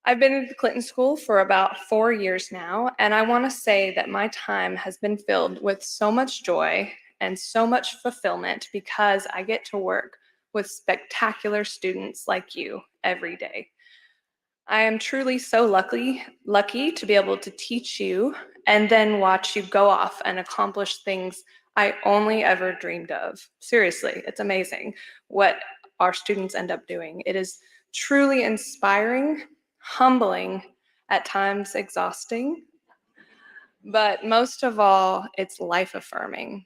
I've been at the Clinton School for about 4 years now, and I want to say that my time has been filled with so much joy and so much fulfillment because I get to work with spectacular students like you every day. I am truly so lucky to be able to teach you and then watch you go off and accomplish things I only ever dreamed of. Seriously, it's amazing what our students end up doing. It is truly inspiring, humbling, at times exhausting, but most of all, it's life-affirming,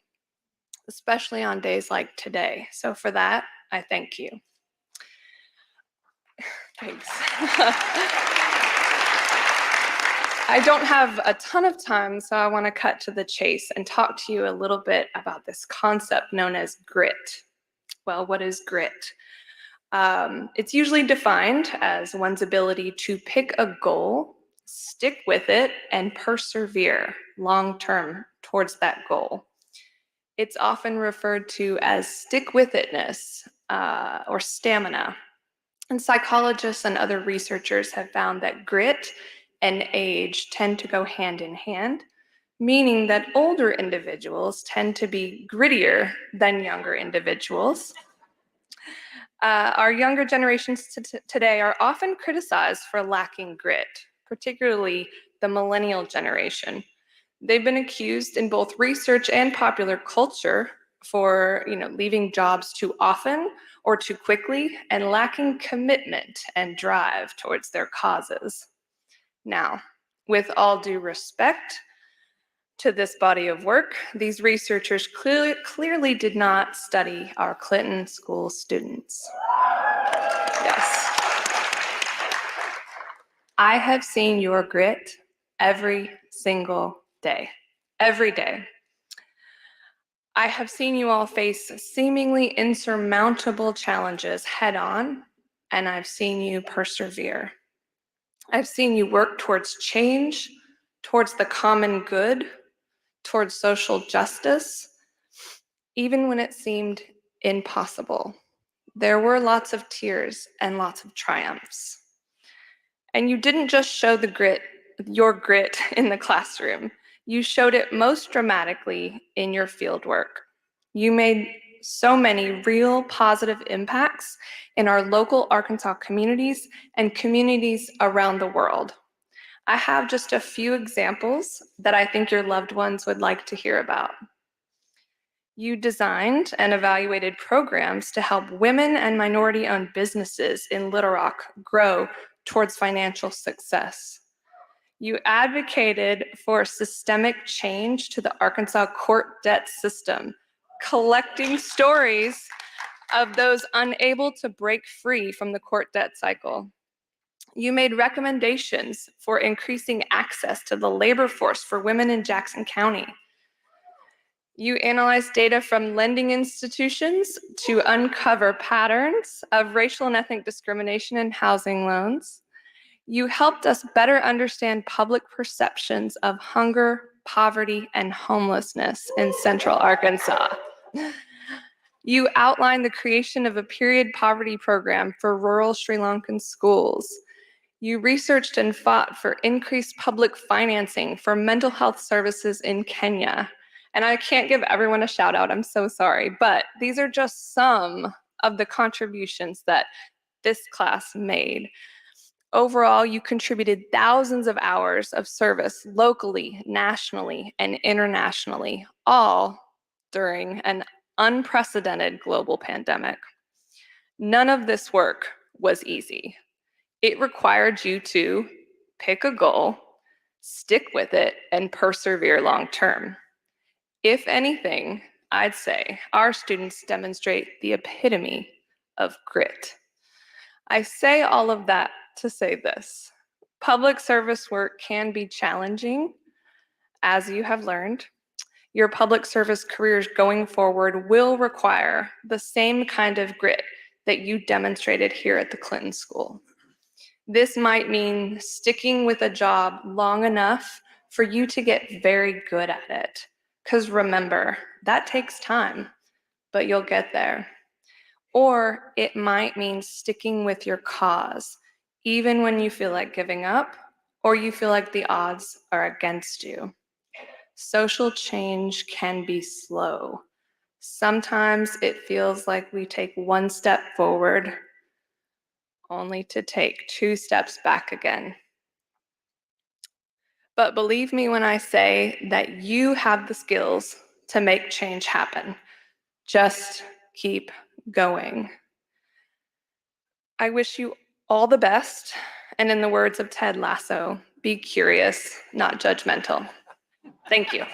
especially on days like today. So for that, I thank you. Thanks. I don't have a ton of time, so I want to cut to the chase and talk to you a little bit about this concept known as grit. Well, what is grit? It's usually defined as one's ability to pick a goal, stick with it, and persevere long-term towards that goal. It's often referred to as stick-with-itness or stamina. And psychologists and other researchers have found that grit and age tend to go hand in hand, meaning that older individuals tend to be grittier than younger individuals. Our younger generations today are often criticized for lacking grit, particularly the millennial generation. They've been accused in both research and popular culture for, leaving jobs too often or too quickly and lacking commitment and drive towards their causes. Now, with all due respect to this body of work, these researchers clearly did not study our Clinton School students. Yes. I have seen your grit every single day, every day. I have seen you all face seemingly insurmountable challenges head on, and I've seen you persevere. I've seen you work towards change, towards the common good, towards social justice, even when it seemed impossible. There were lots of tears and lots of triumphs. And you didn't just show your grit in the classroom. You showed it most dramatically in your field work. You made so many real positive impacts in our local Arkansas communities and communities around the world. I have just a few examples that I think your loved ones would like to hear about. You designed and evaluated programs to help women and minority-owned businesses in Little Rock grow towards financial success. You advocated for systemic change to the Arkansas court debt system, collecting stories of those unable to break free from the court debt cycle. You made recommendations for increasing access to the labor force for women in Jackson County. You analyzed data from lending institutions to uncover patterns of racial and ethnic discrimination in housing loans. You helped us better understand public perceptions of hunger, poverty, and homelessness in Central Arkansas. You outlined the creation of a period poverty program for rural Sri Lankan schools. You researched and fought for increased public financing for mental health services in Kenya. And I can't give everyone a shout out, I'm so sorry, but these are just some of the contributions that this class made. Overall, you contributed thousands of hours of service locally, nationally, and internationally, all during an unprecedented global pandemic. None of this work was easy. It required you to pick a goal, stick with it, and persevere long term. If anything, I'd say our students demonstrate the epitome of grit. I say all of that to say this. Public service work can be challenging, as you have learned. Your public service careers going forward will require the same kind of grit that you demonstrated here at the Clinton School. This might mean sticking with a job long enough for you to get very good at it. Because remember, that takes time, but you'll get there. Or it might mean sticking with your cause, even when you feel like giving up or you feel like the odds are against you. Social change can be slow. Sometimes it feels like we take one step forward only to take 2 steps back again. But believe me when I say that you have the skills to make change happen. Just keep going. I wish you all the best, and in the words of Ted Lasso, be curious, not judgmental. Thank you.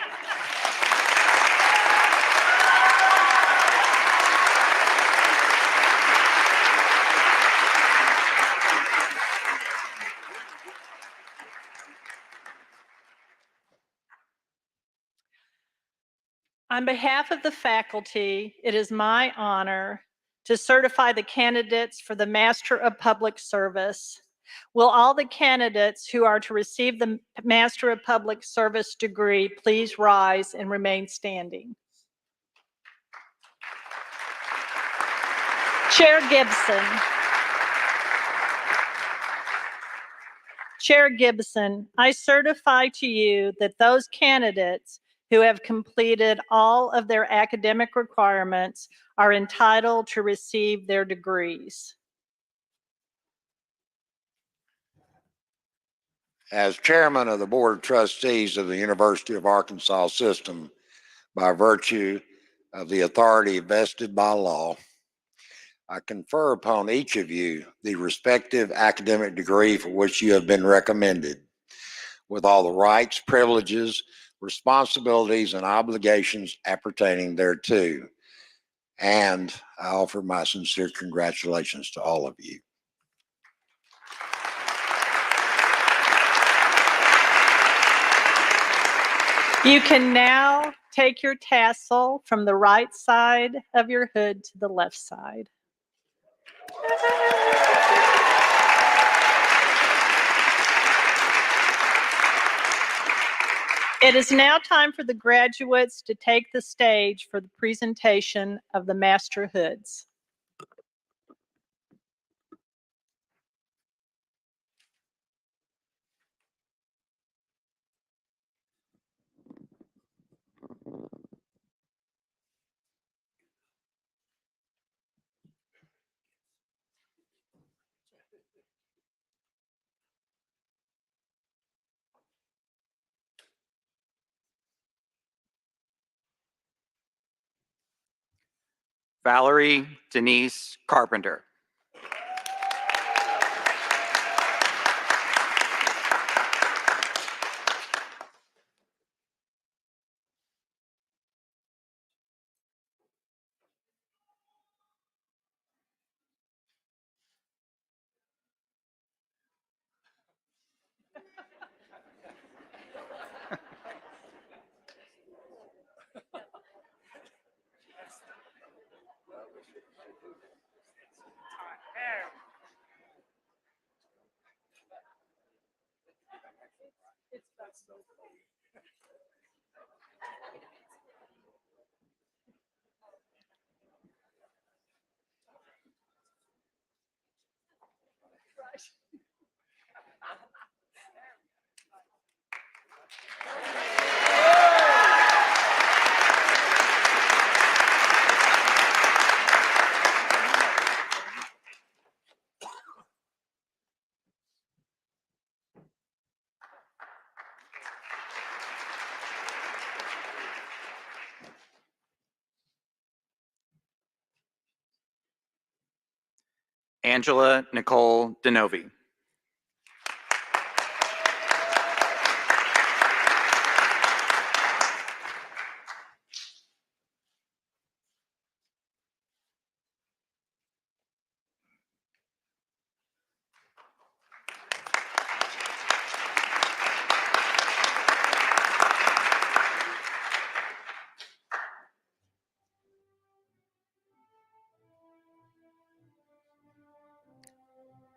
On behalf of the faculty, it is my honor to certify the candidates for the Master of Public Service. Will all the candidates who are to receive the Master of Public Service degree please rise and remain standing? Chair Gibson. Chair Gibson, I certify to you that those candidates who have completed all of their academic requirements are entitled to receive their degrees. As chairman of the Board of Trustees of the University of Arkansas System, by virtue of the authority vested by law, I confer upon each of you the respective academic degree for which you have been recommended, with all the rights, privileges, responsibilities, and obligations appertaining thereto. And I offer my sincere congratulations to all of you. You can now take your tassel from the right side of your hood to the left side. It is now time for the graduates to take the stage for the presentation of the Master Hoods. Valerie Denise Carpenter. Angela Nicole DeNovi.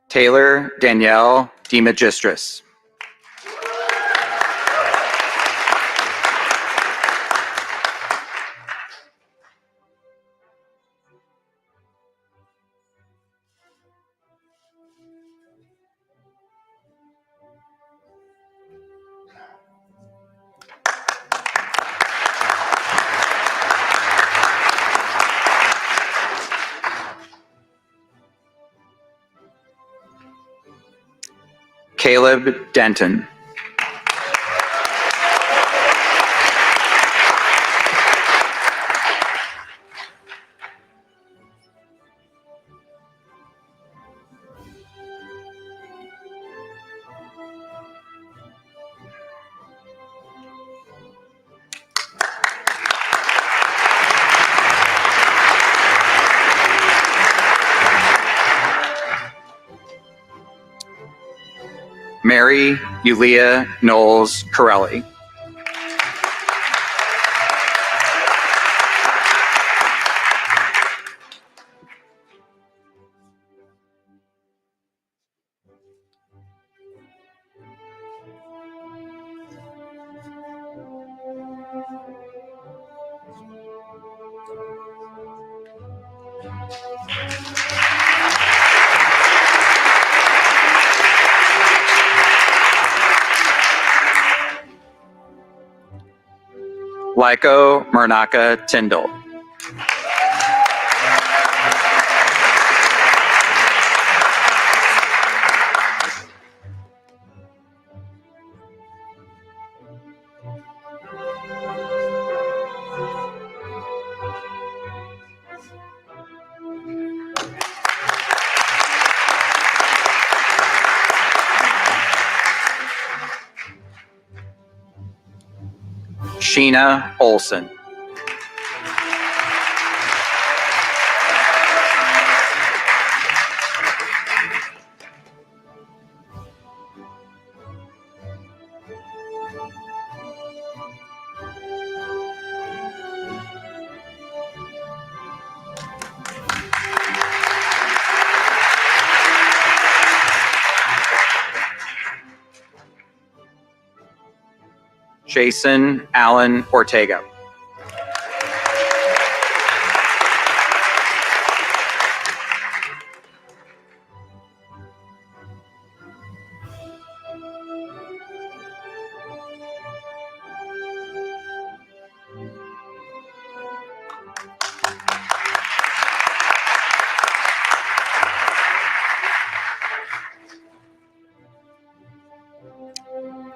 Taylor Danielle DeMagistris. Caleb Denton. Mary Yulia Knowles Corelli. Lyko Mernaka Tyndall. Sheena Olson. Jason Allen Ortega.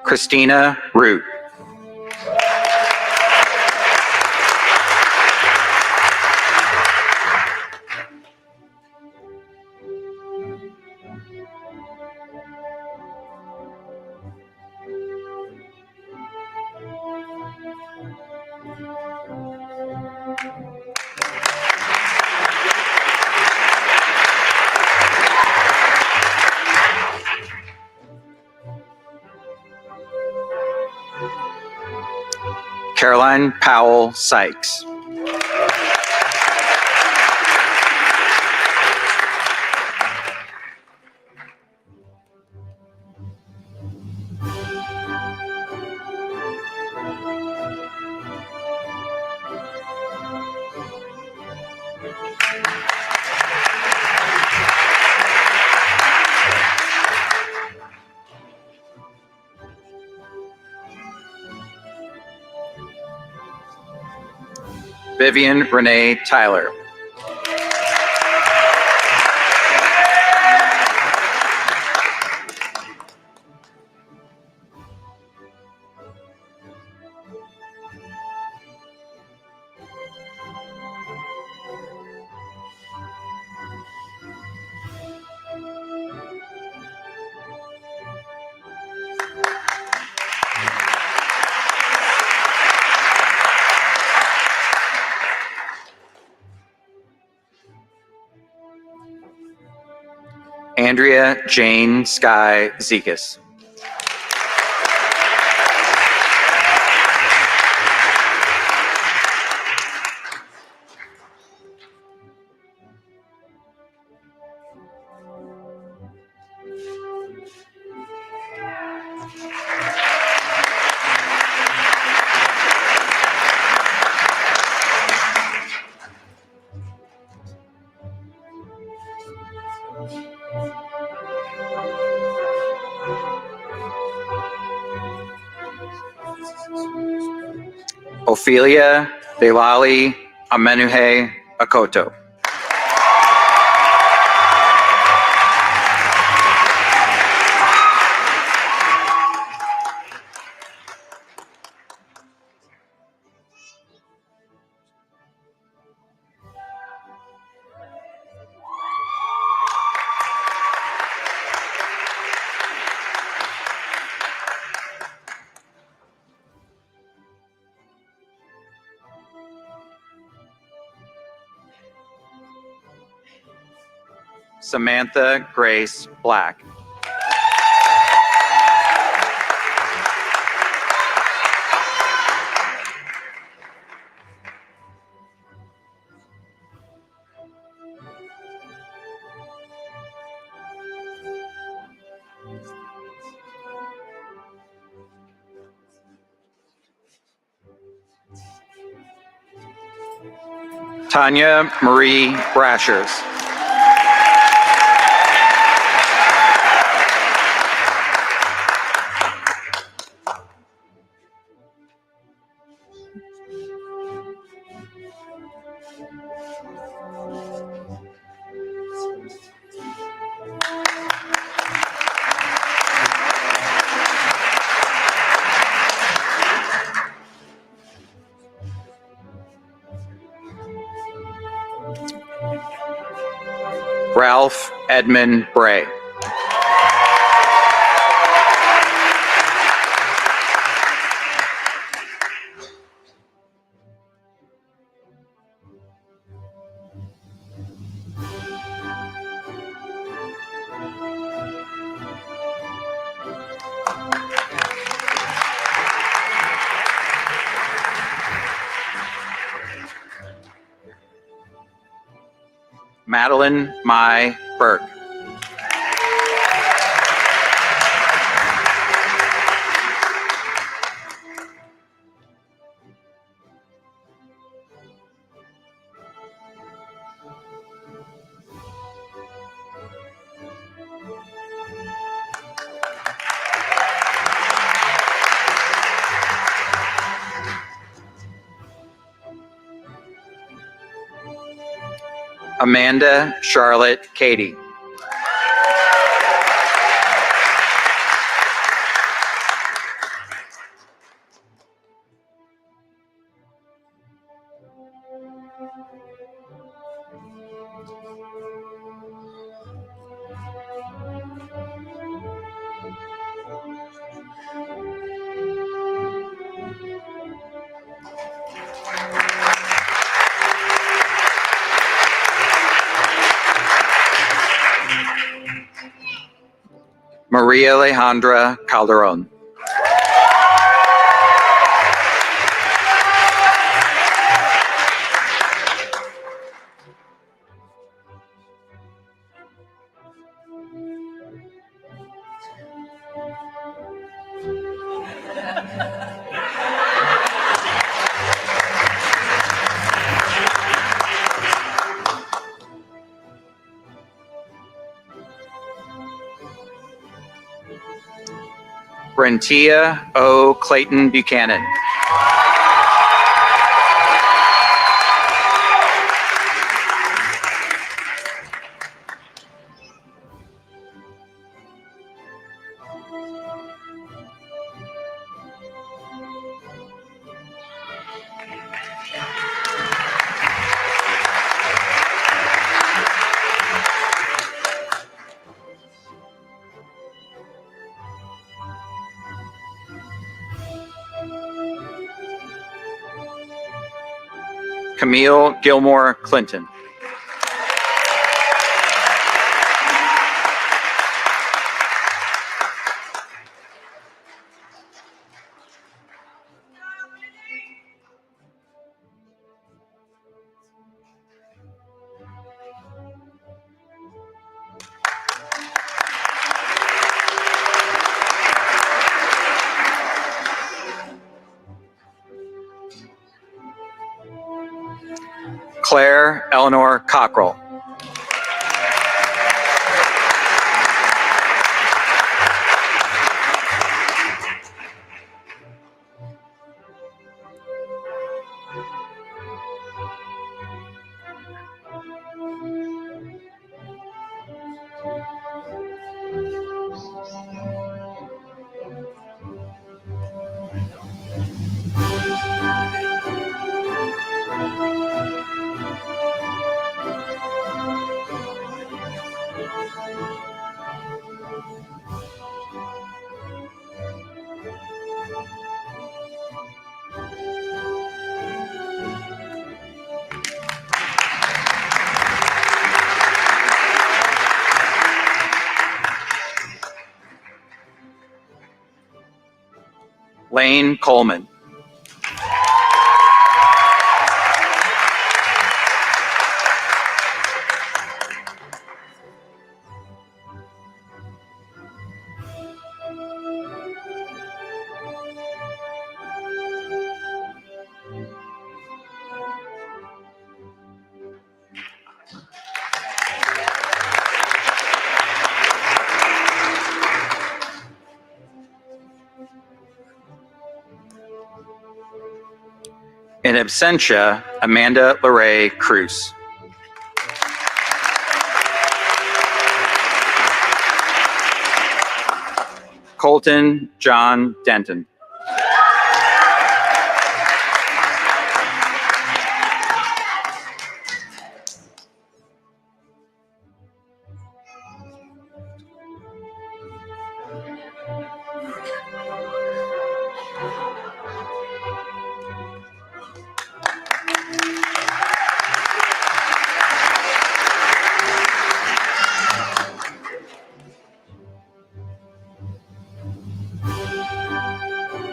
Christina Root. Caroline Powell Sykes. Vivian Renee Tyler. Andrea Jane Sky Zekas. Ophelia Delali Amenuhe Akoto. Samantha Grace Black. Tanya Marie Brashers. Ralph Edmund Bray. Madeline Mai Burke. Amanda Charlotte Katie. Maria Alejandra Calderon. Brentia O. Clayton Buchanan. Camille Gilmore Clinton. Claire Eleanor Cockrell. Lane Coleman. In absentia, Amanda LeRae Cruz. Colton John Denton.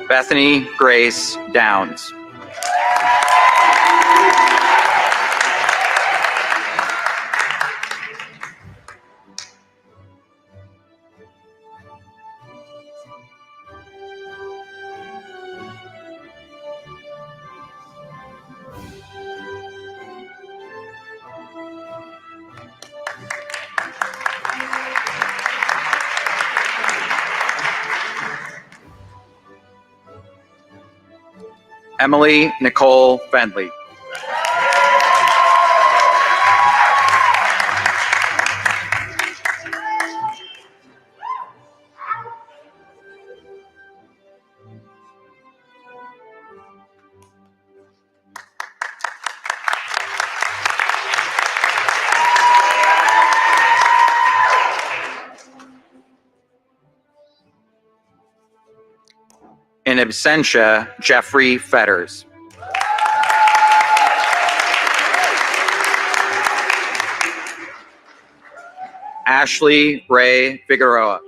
Bethany Grace Downs. Emily Nicole Fendley. In absentia, Jeffrey Fetters. Ashley Ray Figueroa.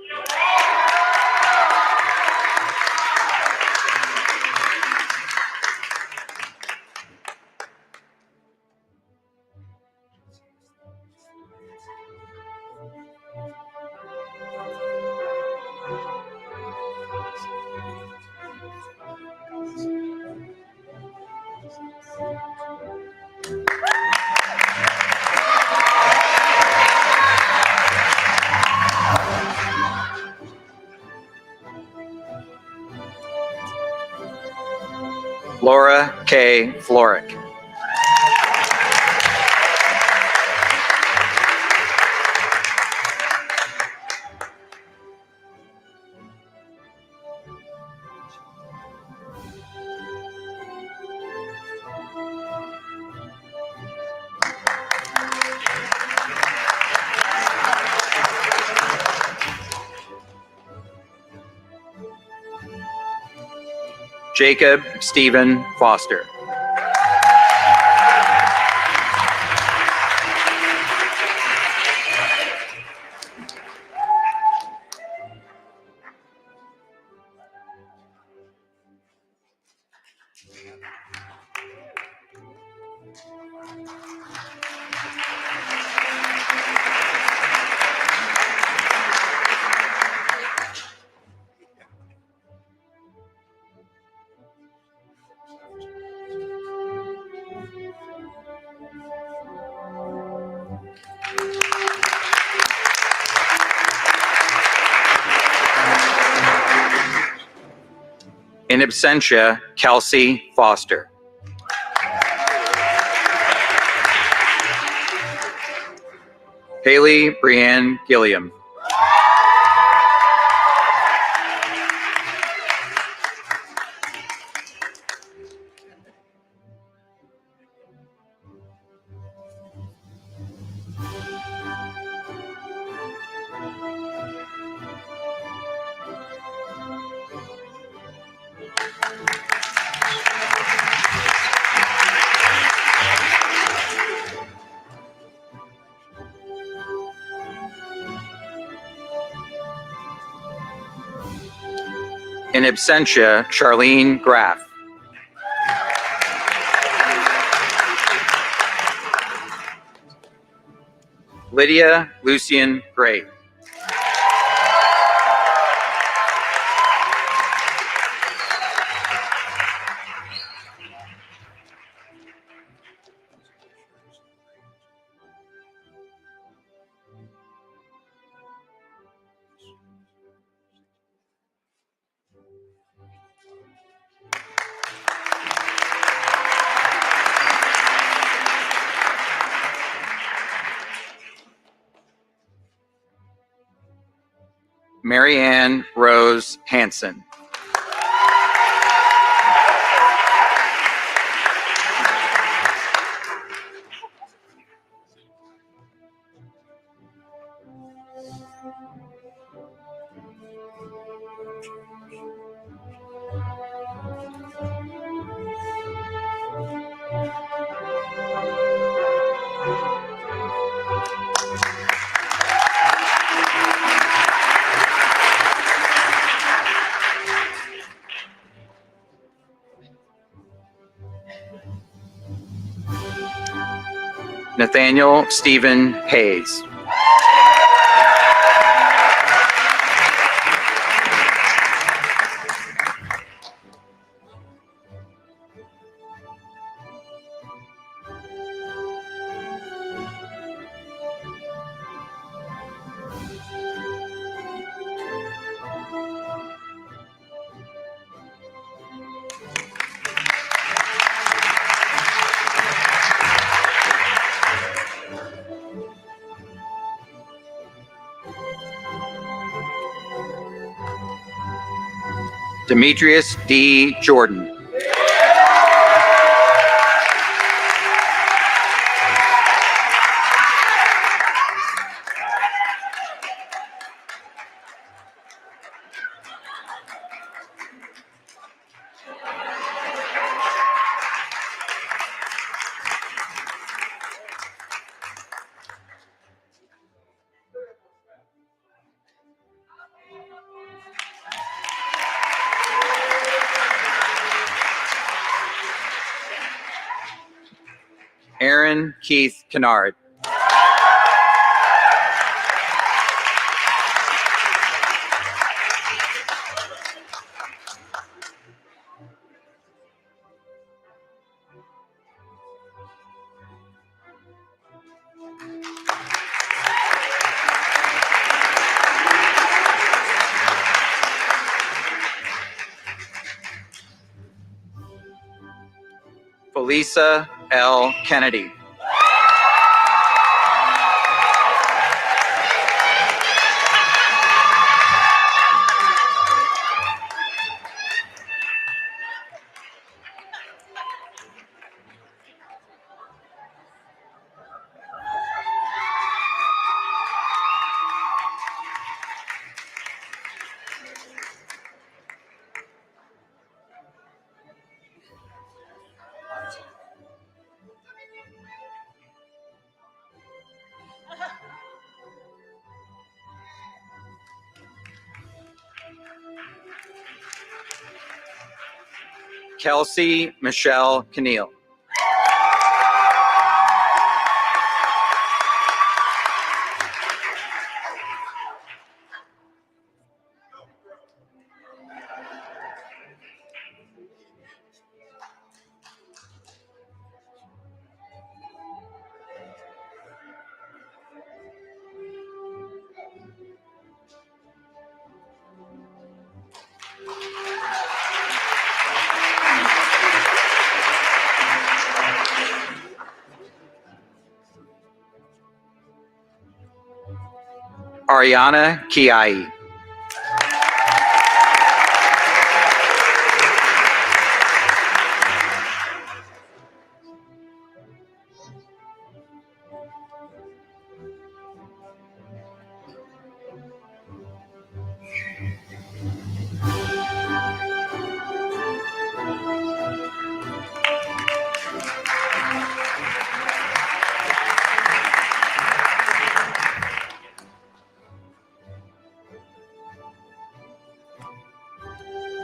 Laura K. Florick. Jacob Stephen Foster. In absentia, Kelsey Foster. Haley Brianne Gilliam. In absentia, Charlene Graff. Lydia Lucian Gray. Marianne Rose Hanson. Nathaniel Stephen Hayes. Demetrius D. Jordan. Aaron Keith Kennard. Felisa L. Kennedy. Kelsey Michelle Keneal. Ariana Kiai.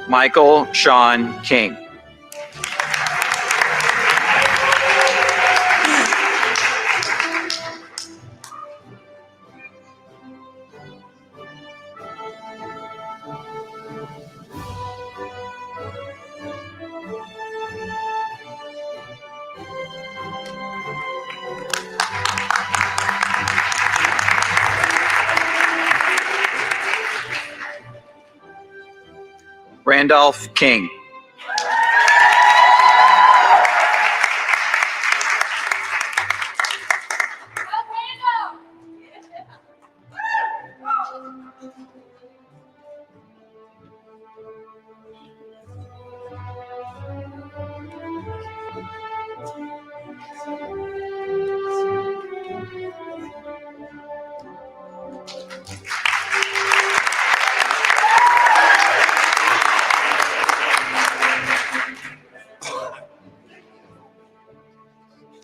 Michael Sean King. Randolph King.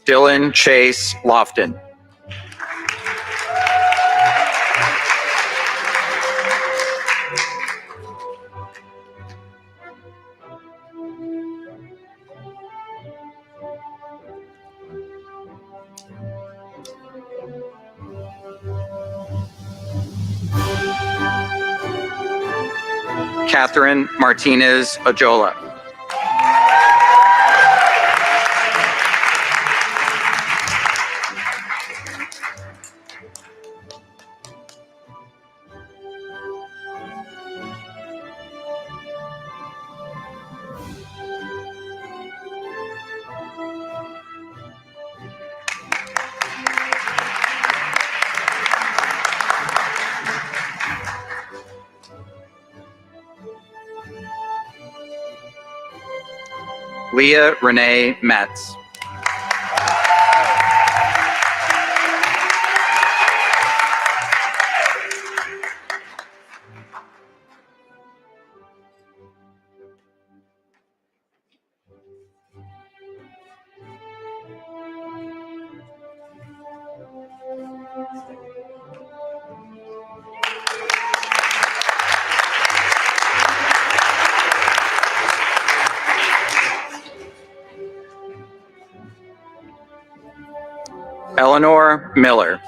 Dylan Chase Lofton. Catherine Martinez Ajola. Leah Renee Metz. Eleanor Miller.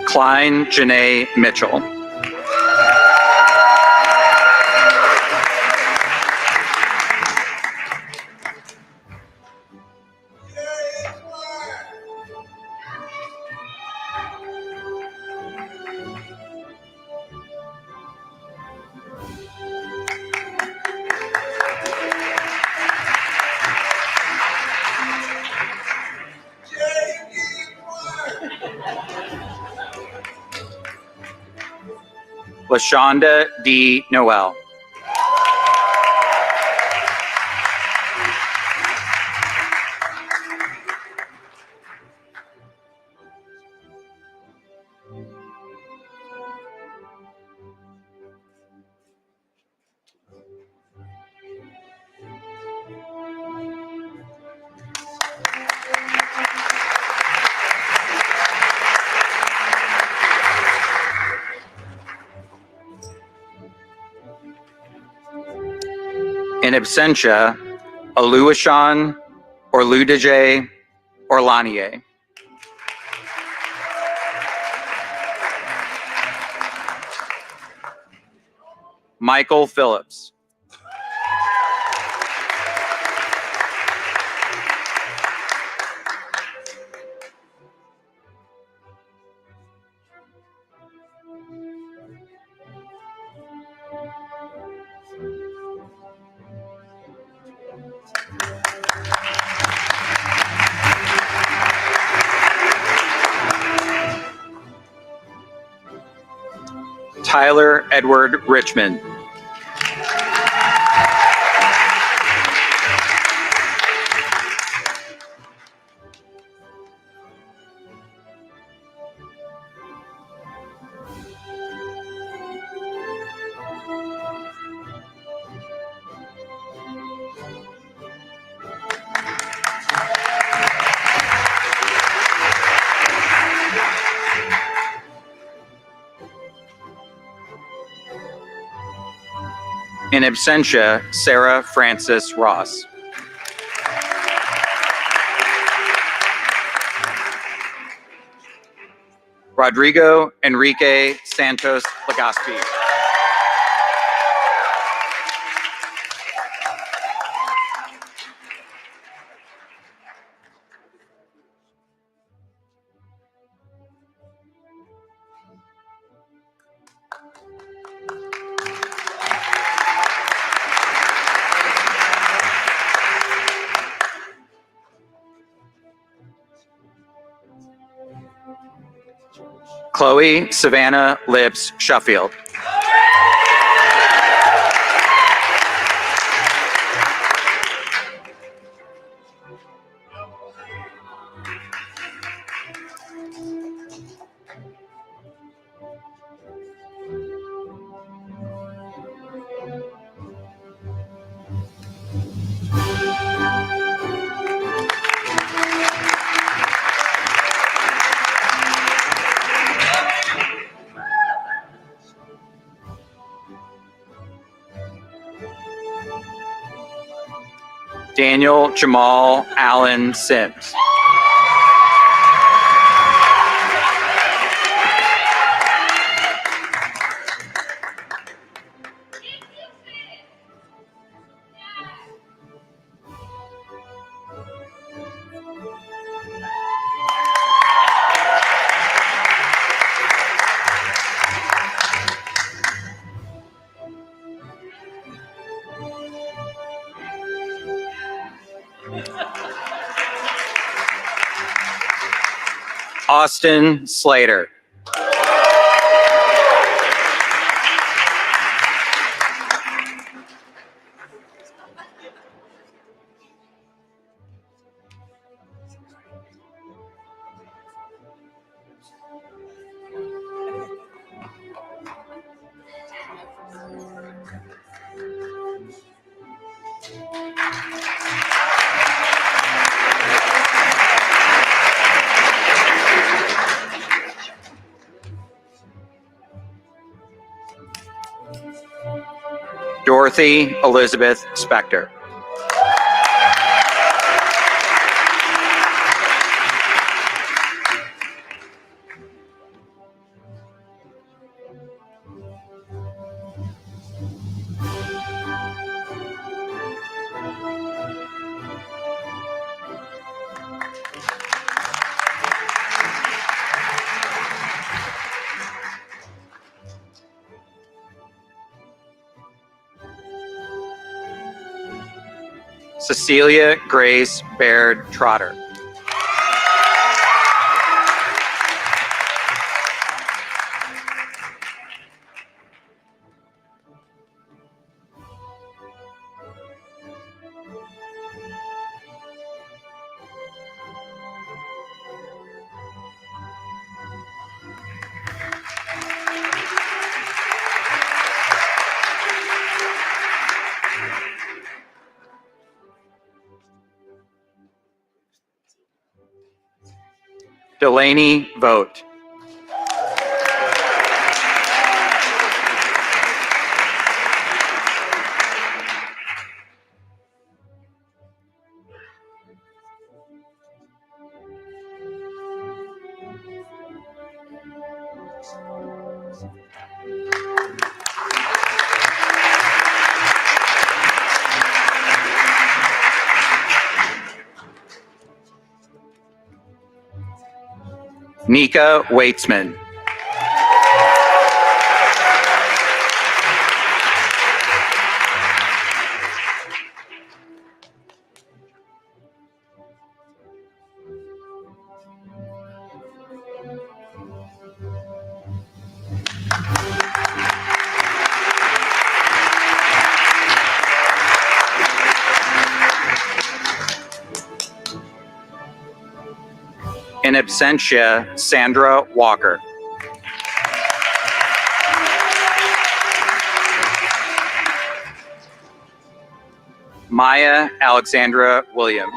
Klein Janae Mitchell. LaShonda D. Noel. In absentia, Oluwaseun Orludeje Orlanier. Michael Phillips. Tyler Edward Richmond. In absentia, Sarah Frances Ross. Rodrigo Enrique Santos Legaspi. Chloe Savannah Lips Sheffield. Daniel Jamal Allen Sims. Austin Slater. Dorothy Elizabeth Spector. Cecilia Grace Baird Trotter. Delaney Vogt. Nika Weitzman. In absentia, Sandra Walker. Maya Alexandra Williams.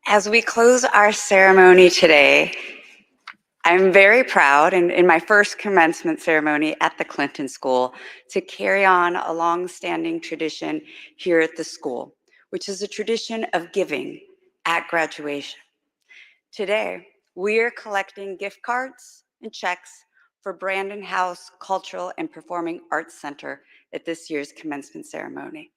As we close our ceremony today, I'm very proud, and in my first commencement ceremony at the Clinton School, to carry on a long-standing tradition here at the school, which is a tradition of giving at graduation. Today, we are collecting gift cards and checks for Brandon House Cultural and Performing Arts Center at this year's commencement ceremony.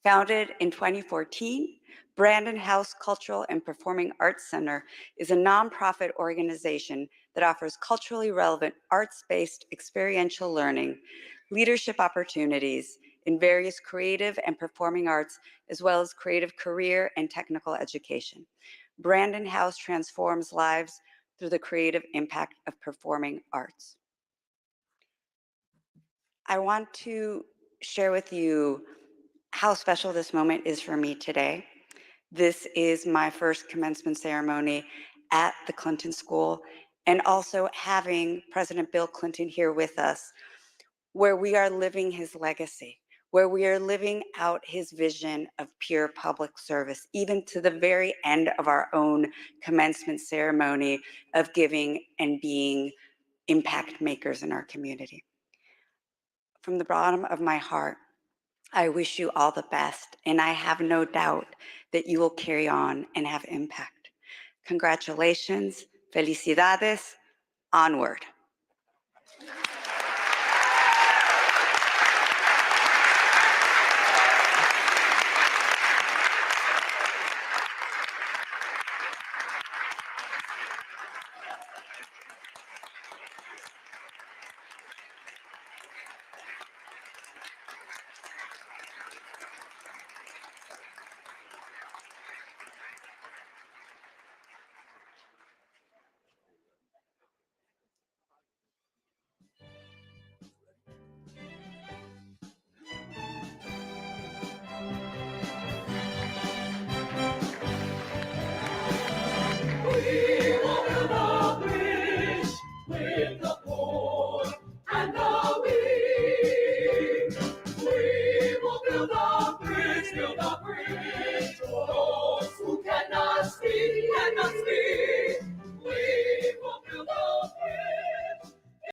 Founded in 2014, Brandon House Cultural and Performing Arts Center is a nonprofit organization that offers culturally relevant arts-based experiential learning, leadership opportunities in various creative and performing arts, as well as creative career and technical education. Brandon House transforms lives through the creative impact of performing arts. I want to share with you how special this moment is for me today. This is my first commencement ceremony at the Clinton School, and also having President Bill Clinton here with us, where we are living his legacy, where we are living out his vision of pure public service, even to the very end of our own commencement ceremony of giving and being impact makers in our community. From the bottom of my heart, I wish you all the best, and I have no doubt that you will carry on and have impact. Congratulations, felicidades, onward.